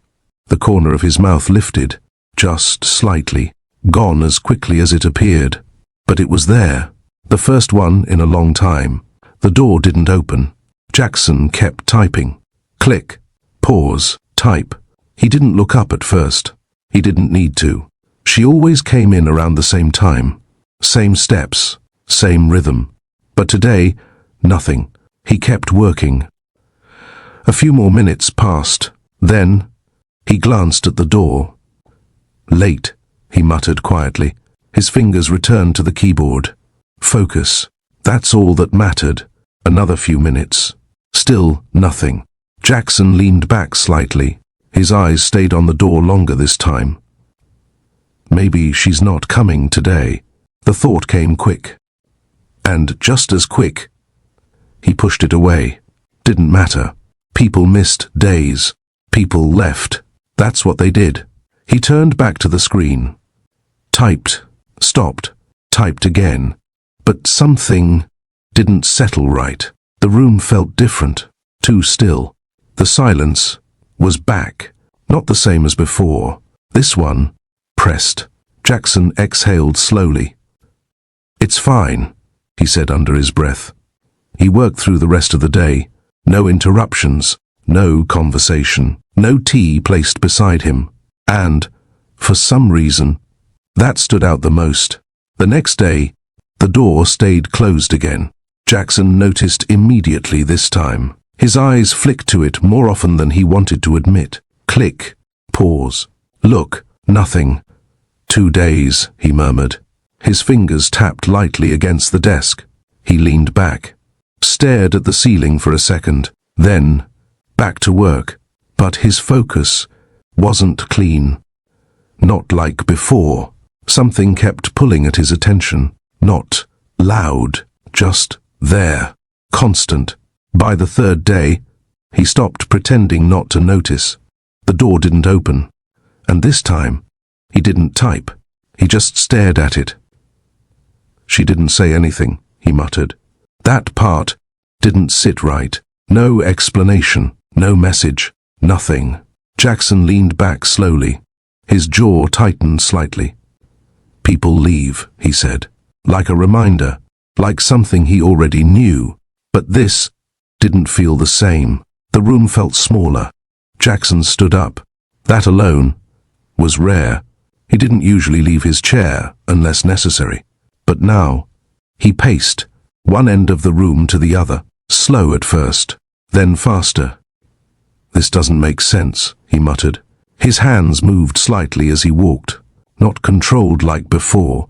the corner of his mouth lifted, just slightly, gone as quickly as it appeared. But it was there. The first one in a long time. The door didn't open. Jackson kept typing. Click. Pause. Type. He didn't look up at first. He didn't need to. She always came in around the same time. Same steps. Same rhythm. But today, nothing. He kept working. A few more minutes passed. Then, he glanced at the door. Late, he muttered quietly. His fingers returned to the keyboard. Focus. That's all that mattered. Another few minutes. Still nothing. Jackson leaned back slightly. His eyes stayed on the door longer this time. Maybe she's not coming today. The thought came quick. And just as quick, he pushed it away. Didn't matter. People missed days. People left. That's what they did. He turned back to the screen. Typed. Stopped. Typed again. But something didn't settle right. The room felt different. Too still. The silence was back. Not the same as before. This one, pressed. Jackson exhaled slowly. It's fine, he said under his breath. He worked through the rest of the day. No interruptions, no conversation, no tea placed beside him. And, for some reason, that stood out the most. The next day, the door stayed closed again. Jackson noticed immediately this time. His eyes flicked to it more often than he wanted to admit. Click. Pause. Look. Nothing. 2 days, he murmured. His fingers tapped lightly against the desk. He leaned back, stared at the ceiling for a second, then back to work. But his focus wasn't clean. Not like before. Something kept pulling at his attention. Not loud, just there. Constant. By the 3rd day, he stopped pretending not to notice. The door didn't open. And this time, he didn't type. He just stared at it. She didn't say anything, he muttered. That part didn't sit right. No explanation, no message, nothing. Jackson leaned back slowly. His jaw tightened slightly. People leave, he said, like a reminder, like something he already knew. But this didn't feel the same. The room felt smaller. Jackson stood up. That alone was rare. He didn't usually leave his chair unless necessary. But now, he paced, one end of the room to the other, slow at first, then faster. This doesn't make sense, he muttered. His hands moved slightly as he walked, not controlled like before.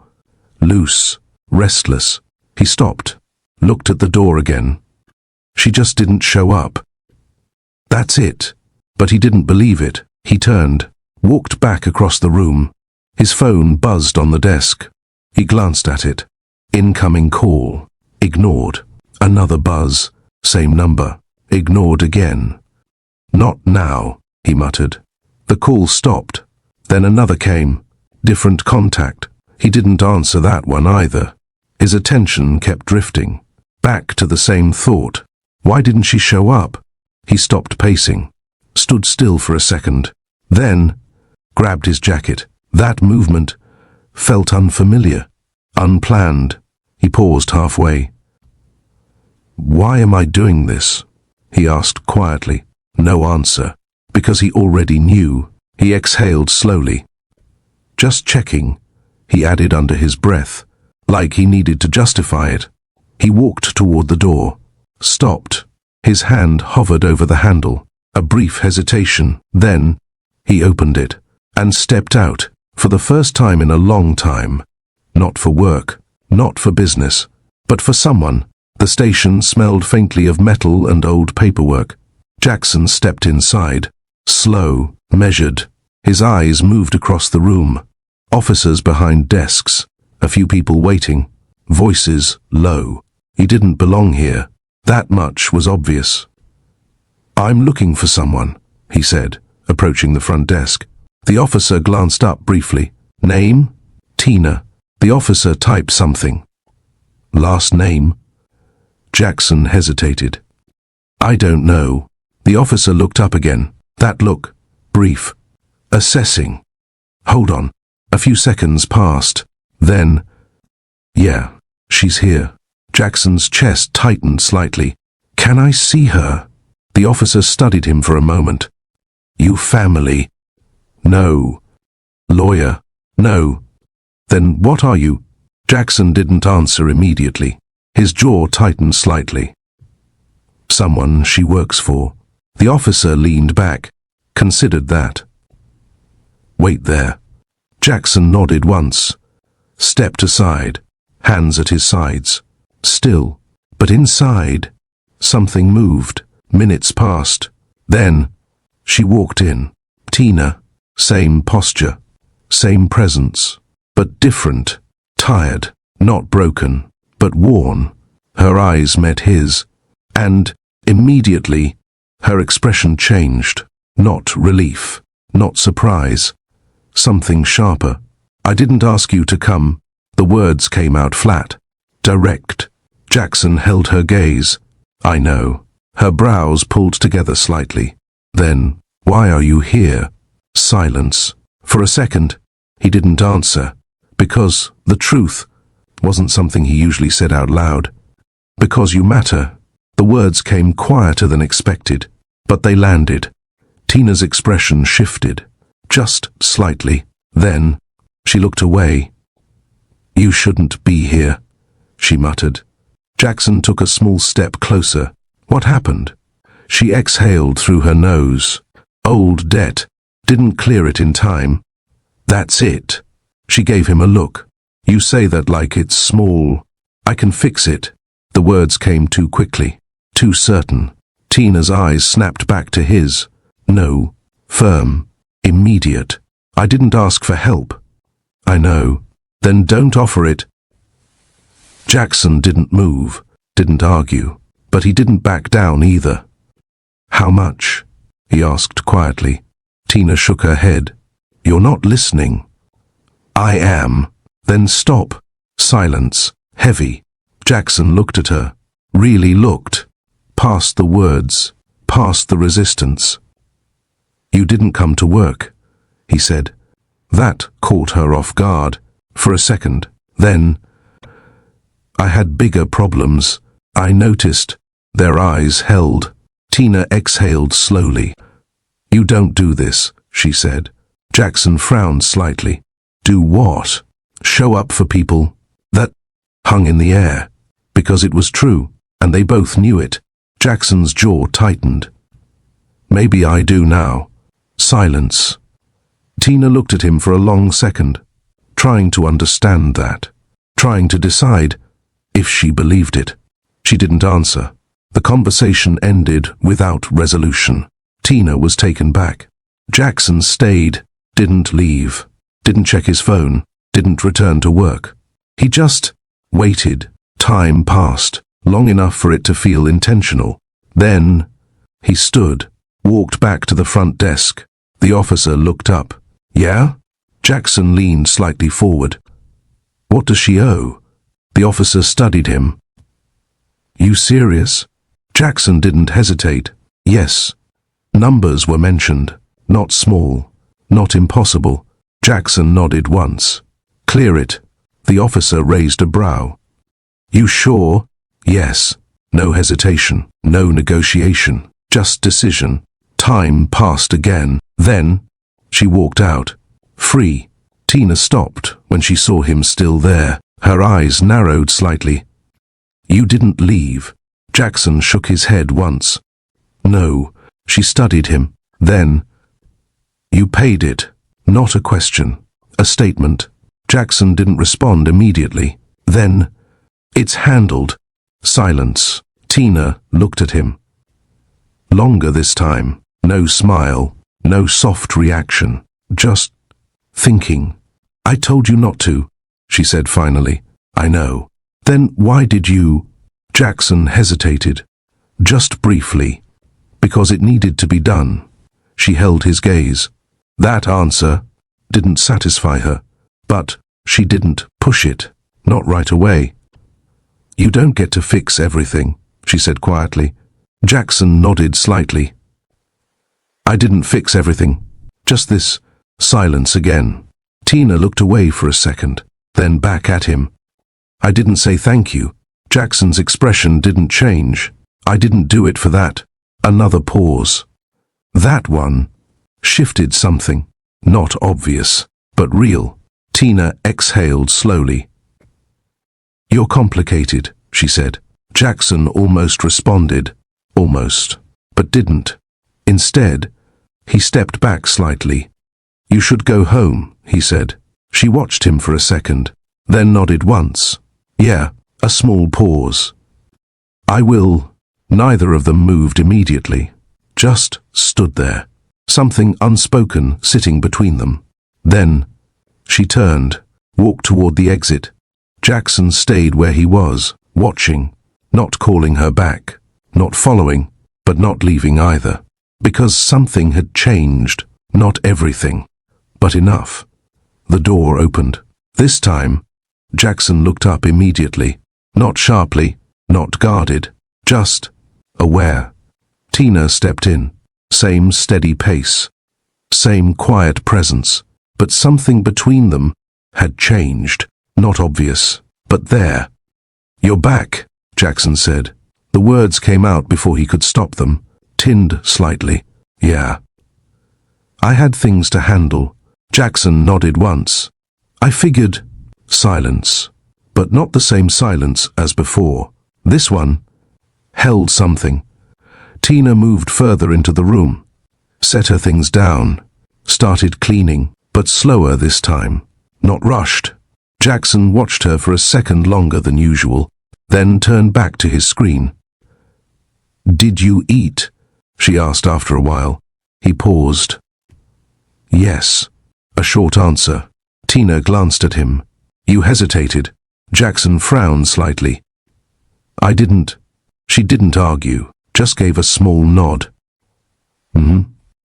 Loose, restless. He stopped, looked at the door again. She just didn't show up. That's it. But he didn't believe it. He turned, walked back across the room. His phone buzzed on the desk. He glanced at it. Incoming call. Ignored. Another buzz. Same number. Ignored again. Not now, he muttered. The call stopped. Then another came. Different contact. He didn't answer that one either. His attention kept drifting. Back to the same thought. Why didn't she show up? He stopped pacing. Stood still for a second. Then, grabbed his jacket. That movement felt unfamiliar. Unplanned. He paused halfway. Why am I doing this? He asked quietly. No answer. Because he already knew. He exhaled slowly. Just checking, he added under his breath, like he needed to justify it. He walked toward the door. Stopped. His hand hovered over the handle. A brief hesitation. Then, he opened it and stepped out, for the first time in a long time. Not for work, not for business, but for someone. The station smelled faintly of metal and old paperwork. Jackson stepped inside. Slow, measured. His eyes moved across the room. Officers behind desks. A few people waiting. Voices low. He didn't belong here. That much was obvious. I'm looking for someone, he said, approaching the front desk. The officer glanced up briefly. Name? Tina. The officer typed something. Last name? Jackson hesitated. I don't know. The officer looked up again. That look, brief, assessing. Hold on. A few seconds passed. Then, yeah, she's here. Jackson's chest tightened slightly. Can I see her? The officer studied him for a moment. You family? No. Lawyer? No. Then what are you? Jackson didn't answer immediately. His jaw tightened slightly. Someone she works for. The officer leaned back, considered that. Wait there. Jackson nodded once, stepped aside, hands at his sides. Still, but inside, something moved. Minutes passed. Then, she walked in. Tina, same posture, same presence, but different. Tired, not broken, but worn. Her eyes met his, and, immediately, her expression changed. Not relief, not surprise. Something sharper. I didn't ask you to come. The words came out flat. Direct. Jackson held her gaze. I know. Her brows pulled together slightly. Then, why are you here? Silence. For a second, he didn't answer. Because the truth wasn't something he usually said out loud. Because you matter. The words came quieter than expected, but they landed. Tina's expression shifted, just slightly. Then, she looked away. You shouldn't be here, she muttered. Jackson took a small step closer. What happened? She exhaled through her nose. Old debt. Didn't clear it in time. That's it. She gave him a look. You say that like it's small. I can fix it. The words came too quickly, too certain. Tina's eyes snapped back to his. No. Firm. Immediate. I didn't ask for help. I know. Then don't offer it. Jackson didn't move, didn't argue, but he didn't back down either. How much? He asked quietly. Tina shook her head. You're not listening. I am. Then stop. Silence. Heavy. Jackson looked at her. Really looked. Past the words. Past the resistance. You didn't come to work, he said. That caught her off guard. For a second. Then, I had bigger problems. I noticed. Their eyes held. Tina exhaled slowly. You don't do this, she said. Jackson frowned slightly. Do what? Show up for people? That hung in the air. Because it was true, and they both knew it. Jackson's jaw tightened. Maybe I do now. Silence. Tina looked at him for a long second, trying to understand that, trying to decide if she believed it. She didn't answer. The conversation ended without resolution. Tina was taken back. Jackson stayed, didn't leave, didn't check his phone, didn't return to work. He just waited. Time passed, long enough for it to feel intentional. Then, he stood, walked back to the front desk. The officer looked up. Yeah? Jackson leaned slightly forward. What does she owe? The officer studied him. You serious? Jackson didn't hesitate. Yes. Numbers were mentioned. Not small. Not impossible. Jackson nodded once. Clear it. The officer raised a brow. You sure? Yes. No hesitation. No negotiation. Just decision. Time passed again. Then, she walked out. Free. Tina stopped when she saw him still there. Her eyes narrowed slightly. You didn't leave. Jackson shook his head once. No. She studied him. Then, you paid it. Not a question. A statement. Jackson didn't respond immediately. Then, it's handled. Silence. Tina looked at him. Longer this time. No smile. No soft reaction. Just thinking. I told you not to, she said finally. I know. Then why did you? Jackson hesitated. Just briefly. Because it needed to be done. She held his gaze. That answer didn't satisfy her, but she didn't push it, not right away. You don't get to fix everything, she said quietly. Jackson nodded slightly. I didn't fix everything, just this silence again. Tina looked away for a second, then back at him. I didn't say thank you. Jackson's expression didn't change. I didn't do it for that. Another pause. That one shifted something, not obvious, but real. Tina exhaled slowly. You're complicated, she said. Jackson almost responded, almost, but didn't. Instead, he stepped back slightly. You should go home, he said. She watched him for a second, then nodded once. Yeah, a small pause. I will. Neither of them moved immediately, just stood there, something unspoken sitting between them. Then, she turned, walked toward the exit. Jackson stayed where he was, watching, not calling her back, not following, but not leaving either. Because something had changed, not everything, but enough. The door opened. This time, Jackson looked up immediately, not sharply, not guarded, just aware. Tina stepped in, same steady pace, same quiet presence, but something between them had changed, not obvious, but there. You're back, Jackson said. The words came out before he could stop them, tinned slightly. Yeah. I had things to handle. Jackson nodded once. I figured. Silence. But not the same silence as before. This one held something. Tina moved further into the room, set her things down, started cleaning, but slower this time, not rushed. Jackson watched her for a second longer than usual, then turned back to his screen. Did you eat? She asked after a while. He paused. Yes. A short answer. Tina glanced at him. You hesitated. Jackson frowned slightly. I didn't. She didn't argue, just gave a small nod.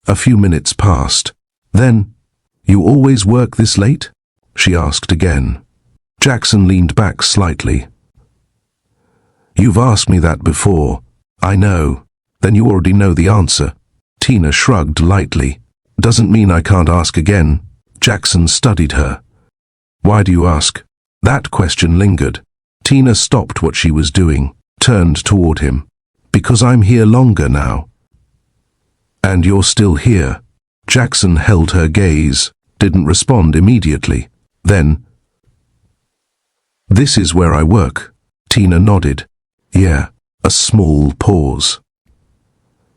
A few minutes passed. Then, you always work this late? She asked again. Jackson leaned back slightly. You've asked me that before. I know. Then you already know the answer. Tina shrugged lightly. Doesn't mean I can't ask again. Jackson studied her. Why do you ask? That question lingered. Tina stopped what she was doing, turned toward him. Because I'm here longer now. And you're still here. Jackson held her gaze, didn't respond immediately. Then, this is where I work. Tina nodded. Yeah, a small pause.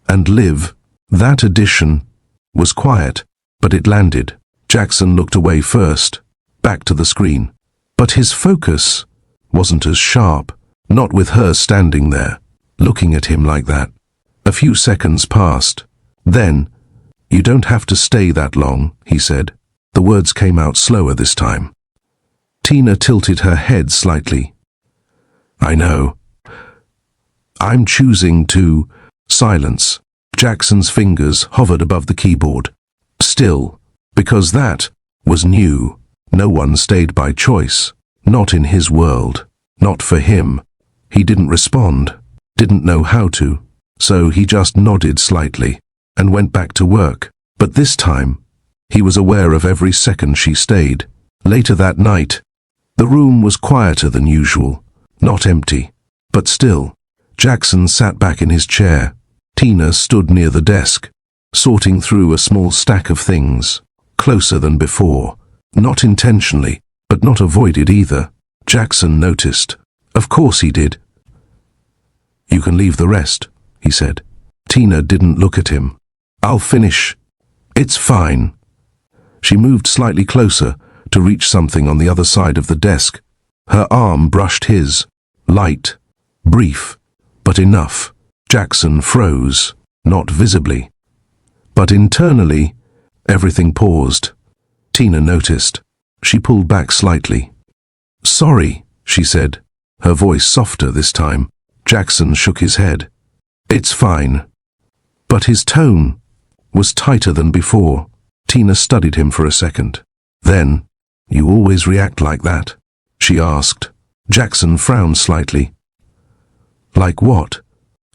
And live. That addition was quiet, but it landed. Jackson looked away first, back to the screen. But his focus wasn't as sharp, not with her standing there, looking at him like that. A few seconds passed. Then, you don't have to stay that long, he said. The words came out slower this time. Tina tilted her head slightly. I know. I'm choosing to silence. Jackson's fingers hovered above the keyboard. Still, because that was new. No one stayed by choice. Not in his world. Not for him. He didn't respond. Didn't know how to. So he just nodded slightly and went back to work. But this time, he was aware of every second she stayed. Later that night, the room was quieter than usual. Not empty. But still, Jackson sat back in his chair. Tina stood near the desk, sorting through a small stack of things, closer than before. Not intentionally, but not avoided either. Jackson noticed. Of course he did. You can leave the rest, he said. Tina didn't look at him. I'll finish. It's fine. She moved slightly closer to reach something on the other side of the desk. Her arm brushed his. Light. Brief. But enough. Jackson froze, not visibly. But internally, everything paused. Tina noticed. She pulled back slightly. Sorry, she said, her voice softer this time. Jackson shook his head. It's fine. But his tone, was tighter than before. Tina studied him for a second. Then, "You always react like that?" she asked. Jackson frowned slightly. "Like what?"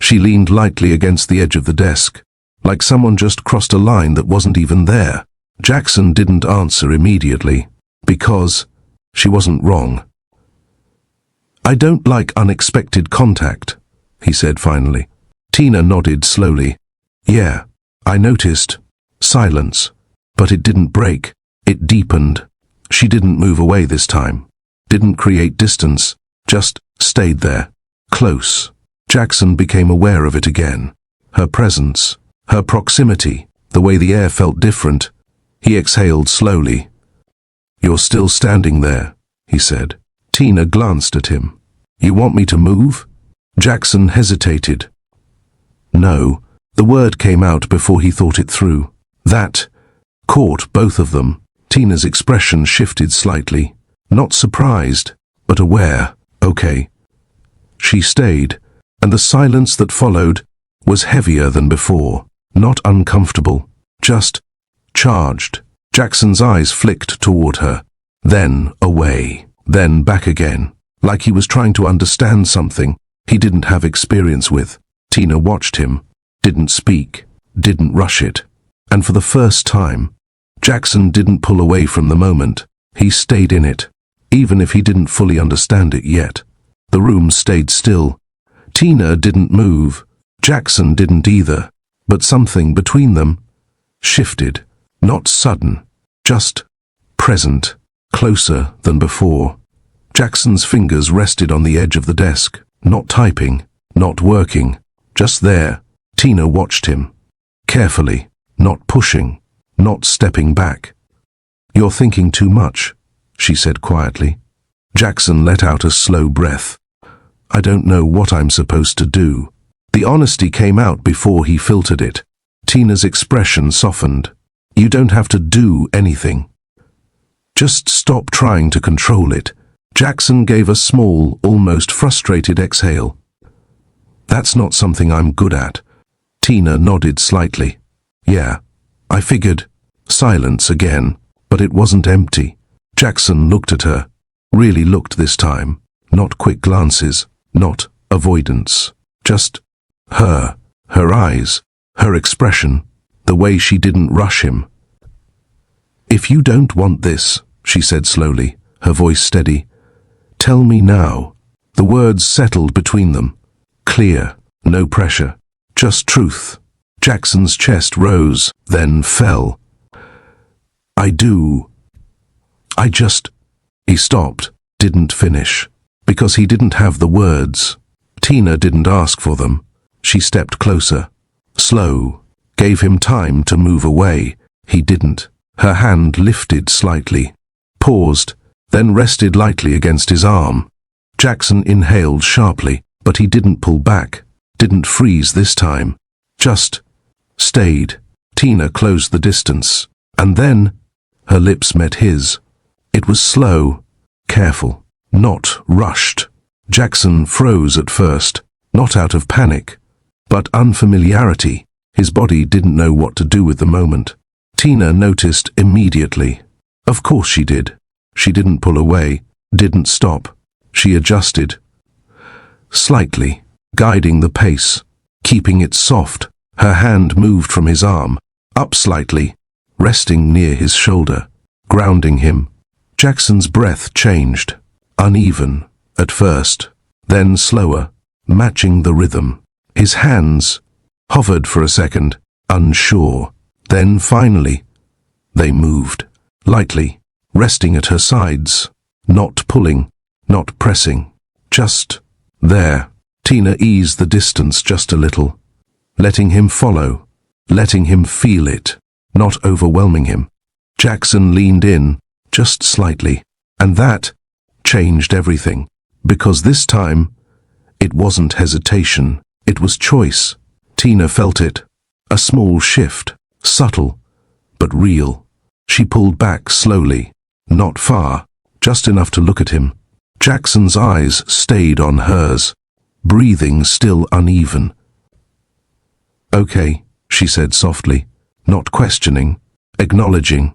She leaned lightly against the edge of the desk, like someone just crossed a line that wasn't even there. Jackson didn't answer immediately, because she wasn't wrong. "I don't like unexpected contact," he said finally. Tina nodded slowly. "Yeah, I noticed." Silence. But it didn't break. It deepened. She didn't move away this time. Didn't create distance. Just stayed there. Close. Jackson became aware of it again. Her presence. Her proximity. The way the air felt different. He exhaled slowly. "You're still standing there," he said. Tina glanced at him. "You want me to move?" Jackson hesitated. "No." The word came out before he thought it through. That caught both of them. Tina's expression shifted slightly. Not surprised, but aware. "Okay." She stayed, and the silence that followed was heavier than before. Not uncomfortable, just charged. Jackson's eyes flicked toward her, then away, then back again, like he was trying to understand something he didn't have experience with. Tina watched him, didn't speak, didn't rush it. And for the first time, Jackson didn't pull away from the moment. He stayed in it, even if he didn't fully understand it yet. The room stayed still. Tina didn't move. Jackson didn't either. But something between them shifted. Not sudden, just present, closer than before. Jackson's fingers rested on the edge of the desk, not typing, not working, just there. Tina watched him, carefully, not pushing, not stepping back. "You're thinking too much," she said quietly. Jackson let out a slow breath. "I don't know what I'm supposed to do." The honesty came out before he filtered it. Tina's expression softened. "You don't have to do anything. Just stop trying to control it." Jackson gave a small, almost frustrated exhale. "That's not something I'm good at." Tina nodded slightly. "Yeah, I figured." Silence again, but it wasn't empty. Jackson looked at her, really looked this time. Not quick glances, not avoidance. Just her eyes, her expression, the way she didn't rush him. "If you don't want this," she said slowly, her voice steady, "tell me now." The words settled between them. Clear, no pressure, just truth. Jackson's chest rose, then fell. "I do. I just—" He stopped, didn't finish, because he didn't have the words. Tina didn't ask for them. She stepped closer, slow, gave him time to move away. He didn't. Her hand lifted slightly, paused, then rested lightly against his arm. Jackson inhaled sharply, but he didn't pull back, didn't freeze this time. Just stayed. Tina closed the distance, and then her lips met his. It was slow, careful, not rushed. Jackson froze at first, not out of panic, but unfamiliarity. His body didn't know what to do with the moment. Tina noticed immediately. Of course she did. She didn't pull away, didn't stop. She adjusted. Slightly, guiding the pace, keeping it soft. Her hand moved from his arm, up slightly, resting near his shoulder, grounding him. Jackson's breath changed, uneven at first, then slower, matching the rhythm. His hands hovered for a second, unsure. Then finally, they moved, lightly, resting at her sides, not pulling, not pressing, just there. Tina eased the distance just a little, letting him follow, letting him feel it, not overwhelming him. Jackson leaned in, just slightly, and that changed everything, because this time, it wasn't hesitation, it was choice. Tina felt it, a small shift, subtle, but real. She pulled back slowly, not far, just enough to look at him. Jackson's eyes stayed on hers, breathing still uneven. "Okay," she said softly, not questioning, acknowledging.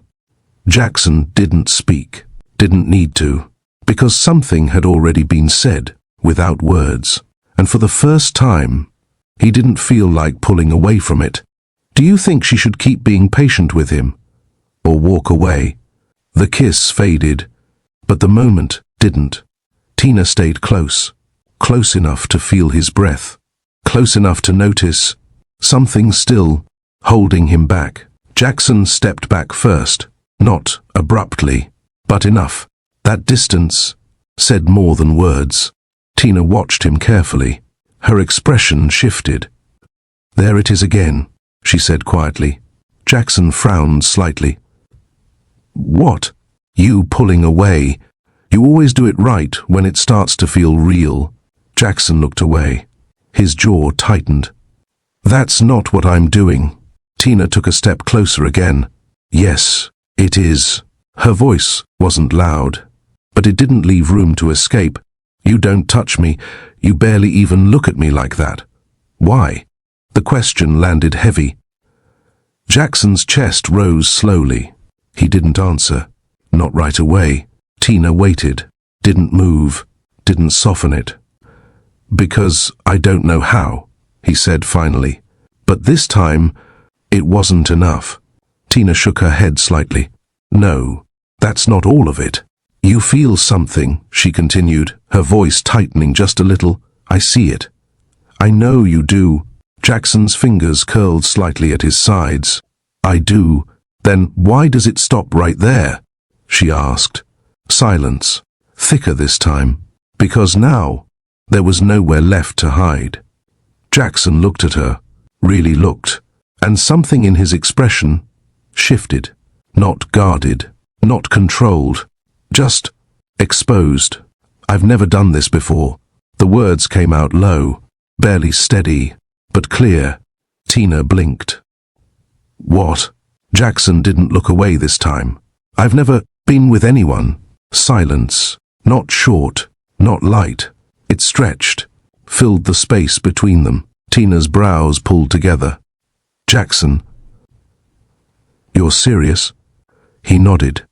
Jackson didn't speak, didn't need to, because something had already been said, without words. And for the first time, he didn't feel like pulling away from it. Do you think she should keep being patient with him? Or walk away? The kiss faded, but the moment didn't. Tina stayed close, close enough to feel his breath, close enough to notice something still holding him back. Jackson stepped back first, not abruptly, but enough. That distance said more than words. Tina watched him carefully. Her expression shifted. "There it is again," she said quietly. Jackson frowned slightly. "What? You pulling away? You always do it right when it starts to feel real." Jackson looked away. His jaw tightened. "That's not what I'm doing." Tina took a step closer again. "Yes, it is." Her voice wasn't loud, but it didn't leave room to escape. "You don't touch me. You barely even look at me like that. Why?" The question landed heavy. Jackson's chest rose slowly. He didn't answer. Not right away. Tina waited. Didn't move. Didn't soften it. "Because I don't know how," he said finally. But this time, it wasn't enough. Tina shook her head slightly. "No, that's not all of it. You feel something," she continued, her voice tightening just a little. "I see it. I know you do." Jackson's fingers curled slightly at his sides. "I do. Then why does it stop right there?" she asked. Silence, thicker this time, because now there was nowhere left to hide. Jackson looked at her, really looked, and something in his expression shifted. Not guarded, not controlled, just exposed. "I've never done this before." The words came out low, barely steady, but clear. Tina blinked. "What?" Jackson didn't look away this time. "I've never been with anyone." Silence, not short, not light. It stretched, filled the space between them. Tina's brows pulled together. "Jackson, you're serious?" He nodded.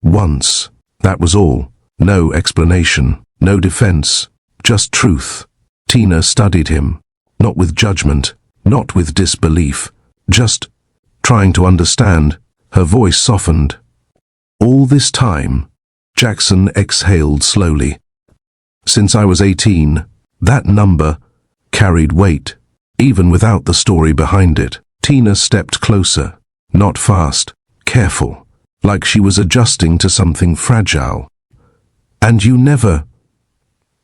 "Once, that was all. No explanation, no defense, just truth." Tina studied him, not with judgment, not with disbelief, just trying to understand. Her voice softened. "All this time," Jackson exhaled slowly. "Since I was 18, that number carried weight, even without the story behind it." Tina stepped closer, not fast, careful, like she was adjusting to something fragile. "And you never—"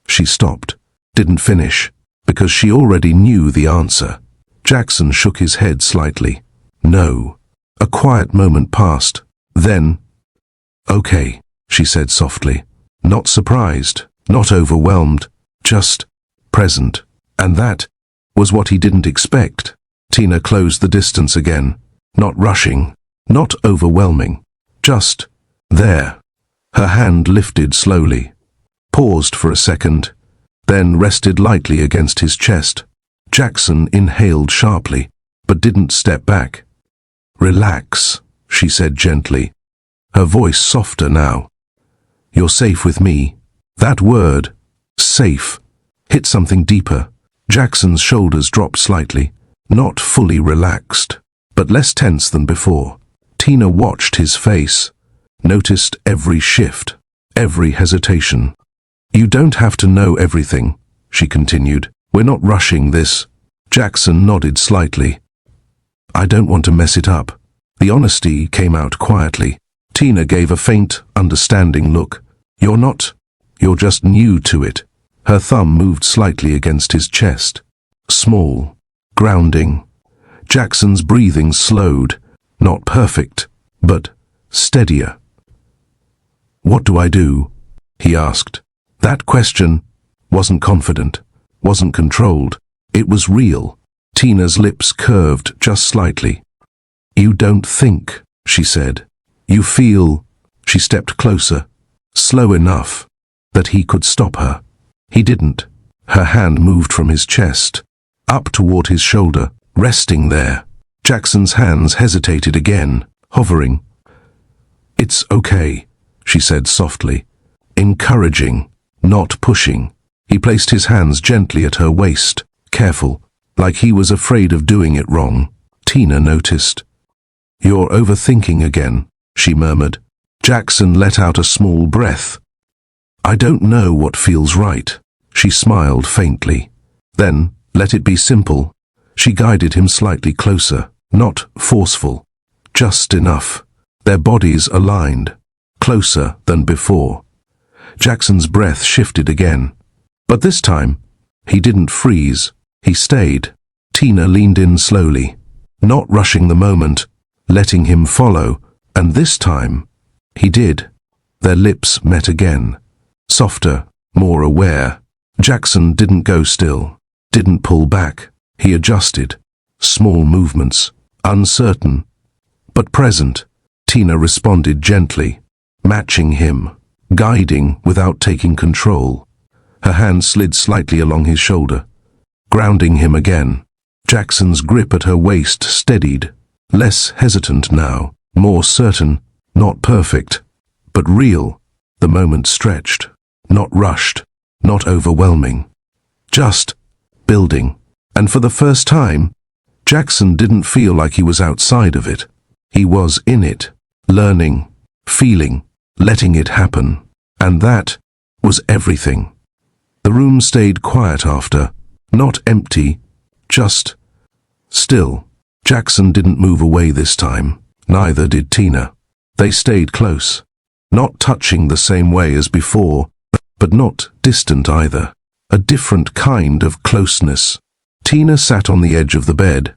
She stopped, didn't finish, because she already knew the answer. Jackson shook his head slightly. "No." A quiet moment passed. Then, "Okay," she said softly. Not surprised, not overwhelmed, just present. And that was what he didn't expect. Tina closed the distance again, not rushing, not overwhelming, just there. Her hand lifted slowly, paused for a second, then rested lightly against his chest. Jackson inhaled sharply, but didn't step back. "Relax," she said gently, her voice softer now. "You're safe with me." That word, safe, hit something deeper. Jackson's shoulders dropped slightly, not fully relaxed, but less tense than before. Tina watched his face, noticed every shift, every hesitation. "You don't have to know everything," she continued. "We're not rushing this." Jackson nodded slightly. "I don't want to mess it up." The honesty came out quietly. Tina gave a faint, understanding look. You're just new to it." Her thumb moved slightly against his chest. Small, grounding. Jackson's breathing slowed, not perfect, but steadier. "What do I do?" he asked. That question wasn't confident, wasn't controlled. It was real. Tina's lips curved just slightly. "You don't think," she said. "You feel." She stepped closer, slow enough that he could stop her. He didn't. Her hand moved from his chest, up toward his shoulder, resting there. Jackson's hands hesitated again, hovering. "It's okay," she said softly. Encouraging, not pushing. He placed his hands gently at her waist, careful, like he was afraid of doing it wrong. Tina noticed. "You're overthinking again," she murmured. Jackson let out a small breath. "I don't know what feels right." She smiled faintly. Then, let it be simple. She guided him slightly closer, not forceful, just enough. Their bodies aligned, closer than before. Jackson's breath shifted again. But this time, he didn't freeze. He stayed. Tina leaned in slowly, not rushing the moment, letting him follow, and this time, he did. Their lips met again, softer, more aware. Jackson didn't go still, didn't pull back. He adjusted. Small movements, uncertain, but present. Tina responded gently, matching him, guiding without taking control. Her hand slid slightly along his shoulder, grounding him again. Jackson's grip at her waist steadied, less hesitant now, more certain, not perfect, but real. The moment stretched, not rushed, not overwhelming, just building. And for the first time, Jackson didn't feel like he was outside of it. He was in it, learning, feeling, letting it happen. And that was everything. The room stayed quiet after, not empty, just still. Jackson didn't move away this time, neither did Tina. They stayed close, not touching the same way as before, but not distant either. A different kind of closeness. Tina sat on the edge of the bed.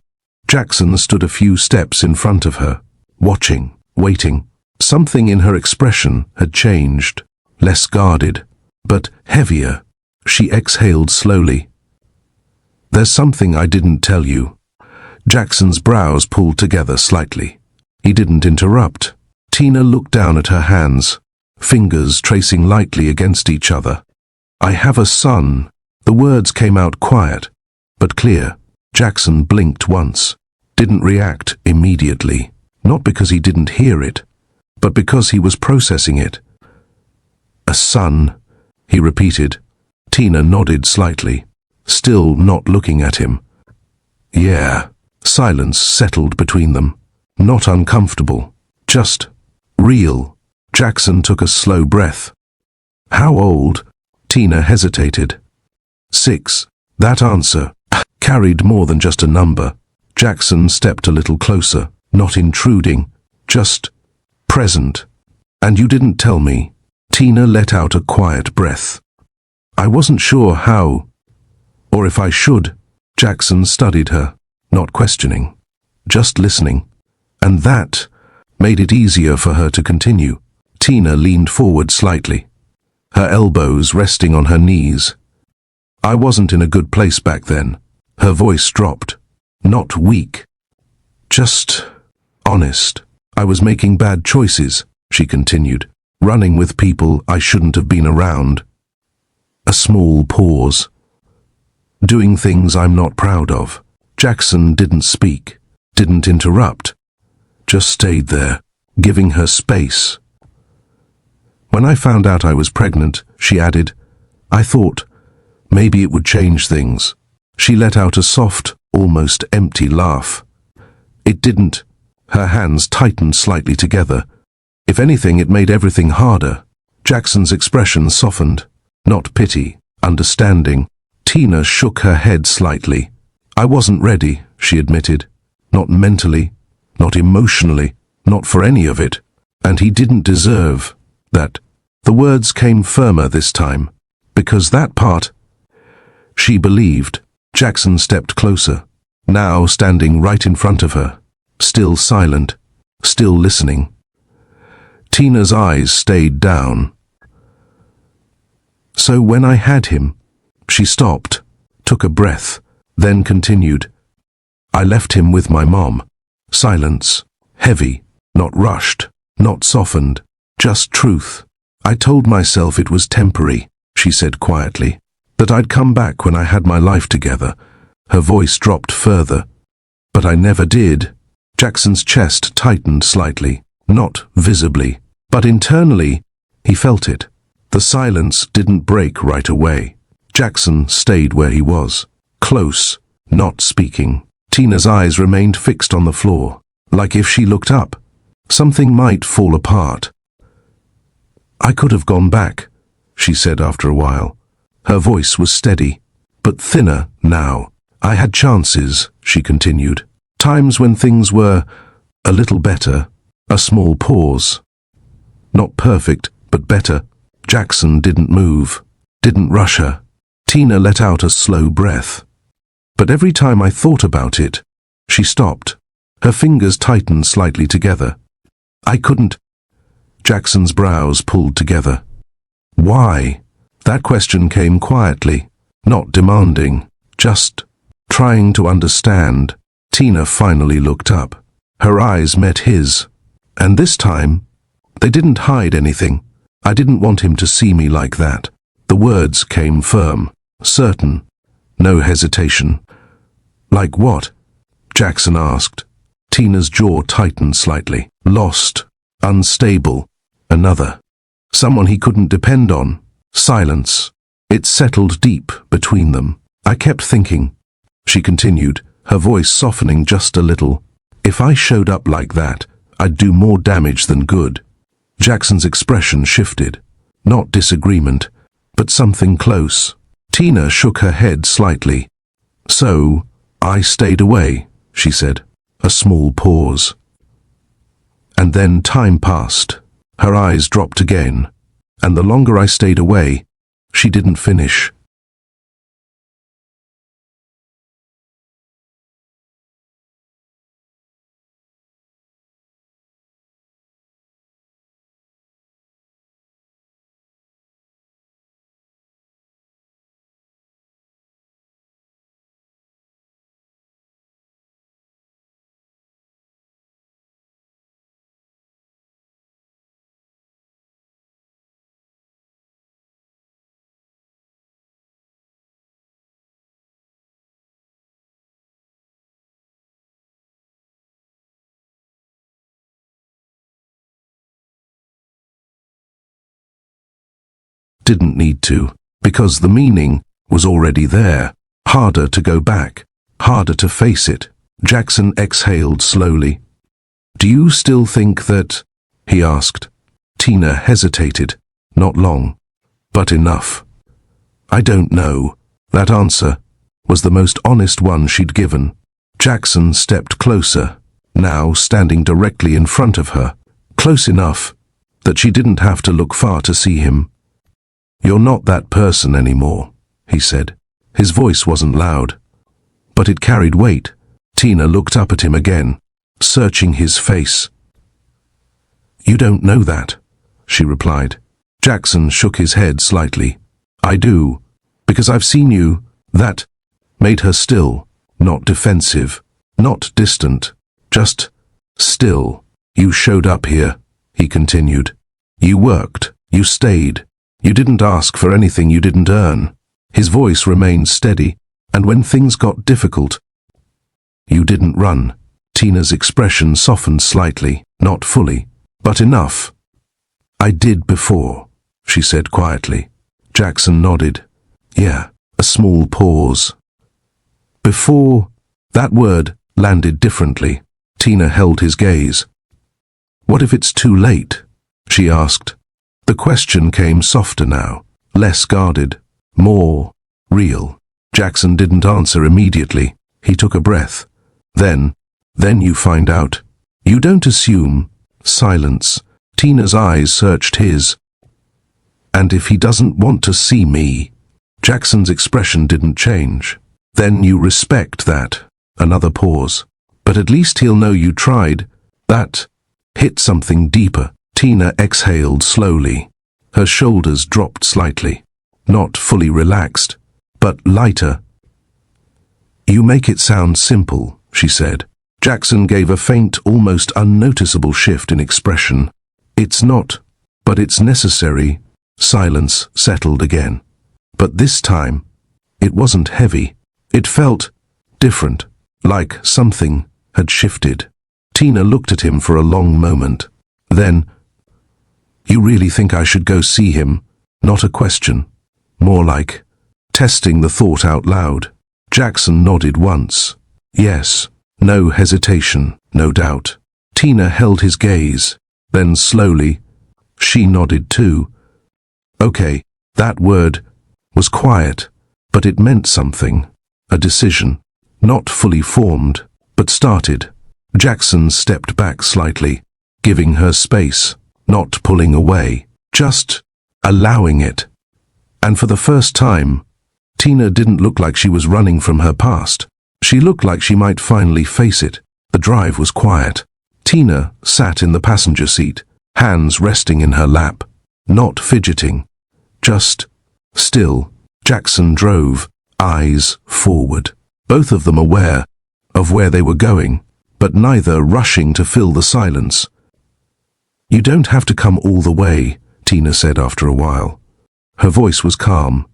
Jackson stood a few steps in front of her, watching, waiting. Something in her expression had changed, less guarded, but heavier. She exhaled slowly. "There's something I didn't tell you." Jackson's brows pulled together slightly. He didn't interrupt. Tina looked down at her hands, fingers tracing lightly against each other. "I have a son." The words came out quiet, but clear. Jackson blinked once, didn't react immediately, not because he didn't hear it, but because he was processing it. "A son," he repeated. Tina nodded slightly, still not looking at him. "Yeah." Silence settled between them, not uncomfortable, just real. Jackson took a slow breath. "How old?" Tina hesitated. 6. That answer carried more than just a number. Jackson stepped a little closer, not intruding, just present. "And you didn't tell me." Tina let out a quiet breath. "I wasn't sure how, or if I should." Jackson studied her, not questioning, just listening. And that made it easier for her to continue. Tina leaned forward slightly, her elbows resting on her knees. "I wasn't in a good place back then." Her voice dropped. Not weak, just honest. "I was making bad choices," she continued, "running with people I shouldn't have been around." A small pause. "Doing things I'm not proud of." Jackson didn't speak, didn't interrupt, just stayed there, giving her space. "When I found out I was pregnant," she added, "I thought maybe it would change things." She let out a soft, almost empty laugh. It didn't. Her hands tightened slightly together. If anything, it made everything harder. Jackson's expression softened. Not pity, understanding. Tina shook her head slightly. "I wasn't ready," she admitted. "Not mentally, not emotionally, not for any of it. And he didn't deserve that." The words came firmer this time, because that part, she believed. Jackson stepped closer, now standing right in front of her, still silent, still listening. Tina's eyes stayed down. "So when I had him," she stopped, took a breath, then continued, "I left him with my mom." Silence, heavy, not rushed, not softened, just truth. "I told myself it was temporary," she said quietly, "that I'd come back when I had my life together." Her voice dropped further. "But I never did." Jackson's chest tightened slightly, not visibly, but internally, he felt it. The silence didn't break right away. Jackson stayed where he was, close, not speaking. Tina's eyes remained fixed on the floor, like if she looked up, something might fall apart. "I could have gone back," she said after a while. Her voice was steady, but thinner now. "I had chances," she continued. "Times when things were a little better." A small pause. Not perfect, but better. Jackson didn't move, didn't rush her. Tina let out a slow breath. But every time I thought about it, she stopped. Her fingers tightened slightly together. "I couldn't." Jackson's brows pulled together. "Why?" That question came quietly, not demanding, just trying to understand. Tina finally looked up. Her eyes met his, and this time, they didn't hide anything. "I didn't want him to see me like that." The words came firm, certain, no hesitation. "Like what?" Jackson asked. Tina's jaw tightened slightly. "Lost, unstable, another. Someone he couldn't depend on." Silence. It settled deep between them. "I kept thinking," she continued, her voice softening just a little, "if I showed up like that, I'd do more damage than good." Jackson's expression shifted. Not disagreement, but something close. Tina shook her head slightly. "So, I stayed away," she said. A small pause. And then time passed. Her eyes dropped again. "And the longer I stayed away," she didn't finish. Didn't need to, because the meaning was already there. Harder to go back, harder to face it. Jackson exhaled slowly. "Do you still think that?" he asked. Tina hesitated. Not long, but enough. "I don't know." That answer was the most honest one she'd given. Jackson stepped closer, now standing directly in front of her, close enough that she didn't have to look far to see him. "You're not that person anymore," he said. His voice wasn't loud, but it carried weight. Tina looked up at him again, searching his face. "You don't know that," she replied. Jackson shook his head slightly. "I do, because I've seen you." That made her still, not defensive, not distant, just still. "You showed up here," he continued. "You worked, you stayed. You didn't ask for anything you didn't earn." His voice remained steady, and when things got difficult, "You didn't run." Tina's expression softened slightly, not fully, but enough. "I did before," she said quietly. Jackson nodded. "Yeah." A small pause. "Before," that word landed differently. Tina held his gaze. "What if it's too late?" she asked. The question came softer now, less guarded, more real. Jackson didn't answer immediately. He took a breath. Then you find out. You don't assume." Silence. Tina's eyes searched his. "And if he doesn't want to see me?" Jackson's expression didn't change. "Then you respect that." Another pause. "But at least he'll know you tried." That hit something deeper. Tina exhaled slowly. Her shoulders dropped slightly. Not fully relaxed, but lighter. "You make it sound simple," she said. Jackson gave a faint, almost unnoticeable shift in expression. "It's not, but it's necessary." Silence settled again. But this time, it wasn't heavy. It felt different, like something had shifted. Tina looked at him for a long moment. Then, "You really think I should go see him?" Not a question. More like testing the thought out loud. Jackson nodded once. Yes. No hesitation, no doubt. Tina held his gaze. Then slowly, she nodded too. Okay, that word was quiet, but it meant something. A decision. Not fully formed, but started. Jackson stepped back slightly, giving her space, not pulling away, just allowing it. And for the first time, Tina didn't look like she was running from her past. She looked like she might finally face it. The drive was quiet. Tina sat in the passenger seat, hands resting in her lap, not fidgeting, just still. Jackson drove, eyes forward, both of them aware of where they were going, but neither rushing to fill the silence. "You don't have to come all the way," Tina said after a while. Her voice was calm,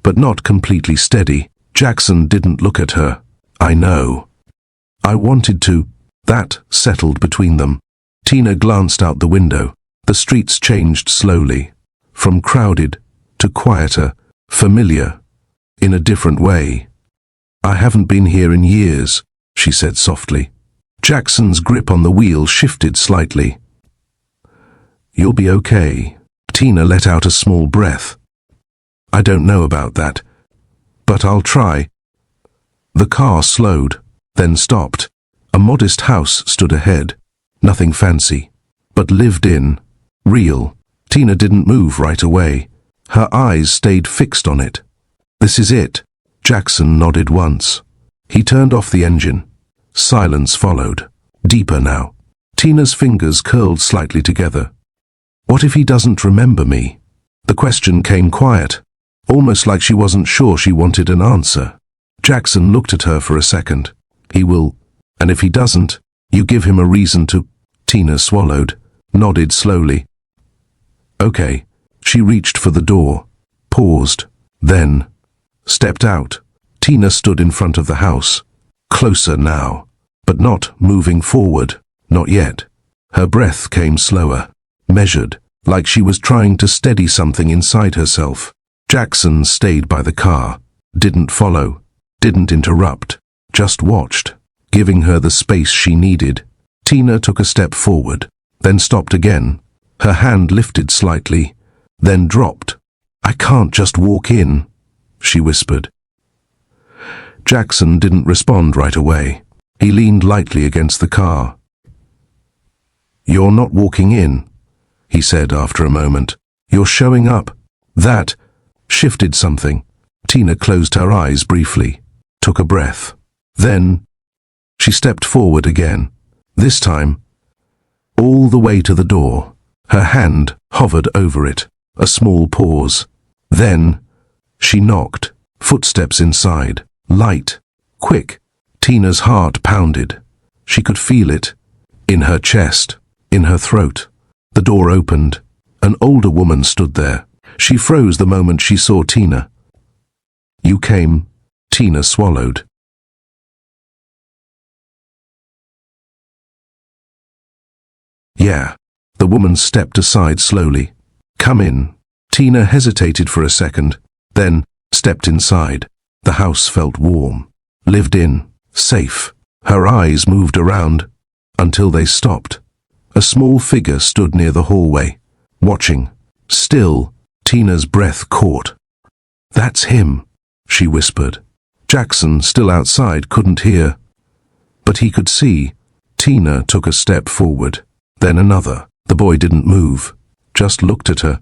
but not completely steady. Jackson didn't look at her. "I know. I wanted to." That settled between them. Tina glanced out the window. The streets changed slowly, from crowded to quieter, familiar, in a different way. "I haven't been here in years," she said softly. Jackson's grip on the wheel shifted slightly. "You'll be okay." Tina let out a small breath. "I don't know about that, but I'll try." The car slowed, then stopped. A modest house stood ahead. Nothing fancy, but lived in, real. Tina didn't move right away. Her eyes stayed fixed on it. "This is it." Jackson nodded once. He turned off the engine. Silence followed, deeper now. Tina's fingers curled slightly together. "What if he doesn't remember me?" The question came quiet, almost like she wasn't sure she wanted an answer. Jackson looked at her for a second. "He will, and if he doesn't, you give him a reason to." Tina swallowed, nodded slowly. "Okay." She reached for the door, paused, then stepped out. Tina stood in front of the house, closer now, but not moving forward, not yet. Her breath came slower, measured, like she was trying to steady something inside herself. Jackson stayed by the car, didn't follow, didn't interrupt, just watched, giving her the space she needed. Tina took a step forward, then stopped again. Her hand lifted slightly, then dropped. "I can't just walk in," she whispered. Jackson didn't respond right away. He leaned lightly against the car. "You're not walking in," he said after a moment. "You're showing up." That shifted something. Tina closed her eyes briefly, took a breath. Then she stepped forward again, this time all the way to the door. Her hand hovered over it, a small pause. Then she knocked, footsteps inside, light, quick. Tina's heart pounded. She could feel it, in her chest, in her throat. The door opened. An older woman stood there. She froze the moment she saw Tina. "You came?" Tina swallowed. "Yeah." The woman stepped aside slowly. "Come in." Tina hesitated for a second, then stepped inside. The house felt warm, lived in, safe. Her eyes moved around until they stopped. A small figure stood near the hallway, watching. Still, Tina's breath caught. "That's him," she whispered. Jackson, still outside, couldn't hear, but he could see. Tina took a step forward, then another. The boy didn't move, just looked at her,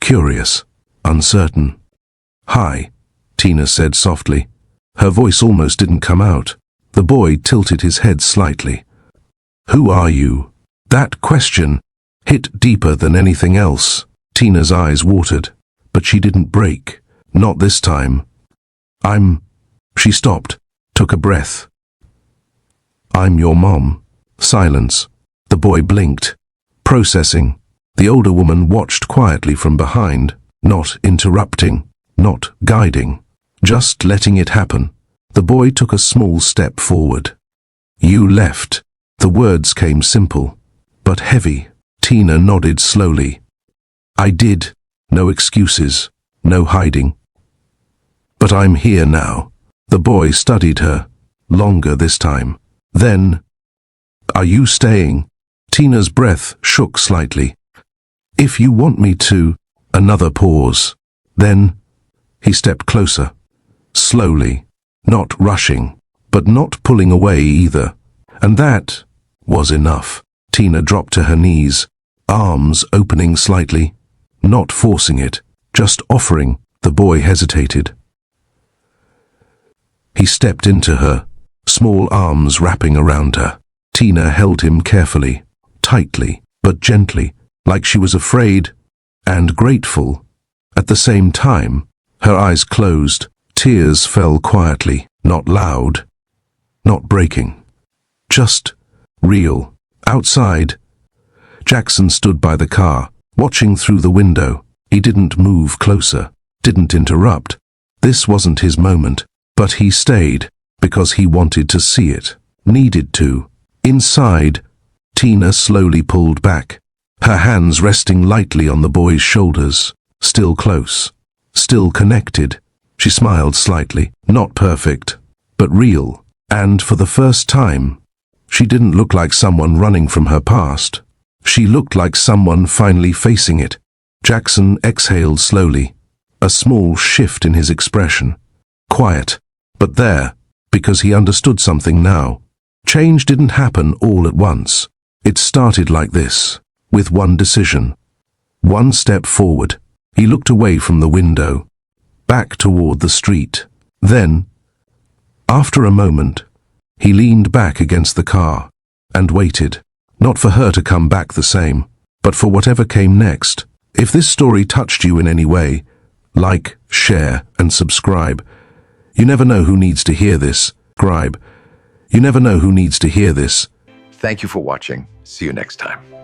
curious, uncertain. "Hi," Tina said softly. Her voice almost didn't come out. The boy tilted his head slightly. "Who are you?" That question hit deeper than anything else. Tina's eyes watered, but she didn't break. Not this time. She stopped, took a breath. "I'm your mom." Silence. The boy blinked, processing. The older woman watched quietly from behind, not interrupting, not guiding, just letting it happen. The boy took a small step forward. "You left." The words came simple, but heavy. Tina nodded slowly. I did. No excuses, no hiding. But I'm here now. The boy studied her, longer this time. Then, are you staying? Tina's breath shook slightly. If you want me to, another pause. Then, he stepped closer. Slowly, not rushing, but not pulling away either. And that was enough. Tina dropped to her knees, arms opening slightly, not forcing it, just offering. The boy hesitated. He stepped into her, small arms wrapping around her. Tina held him carefully, tightly, but gently, like she was afraid and grateful. At the same time, her eyes closed, tears fell quietly, not loud, not breaking, just real. Outside, Jackson stood by the car, watching through the window. He didn't move closer, didn't interrupt. This wasn't his moment, but he stayed because he wanted to see it, needed to. Inside, Tina slowly pulled back, her hands resting lightly on the boy's shoulders, still close, still connected. She smiled slightly, not perfect, but real. And for the first time, she didn't look like someone running from her past. She looked like someone finally facing it. Jackson exhaled slowly, a small shift in his expression. Quiet, but there, because he understood something now. Change didn't happen all at once. It started like this, with one decision. One step forward. He looked away from the window, back toward the street. Then, after a moment, he leaned back against the car and waited, not for her to come back the same, but for whatever came next. If this story touched you in any way, like, share, and subscribe. You never know who needs to hear this. You never know who needs to hear this. Thank you for watching. See you next time.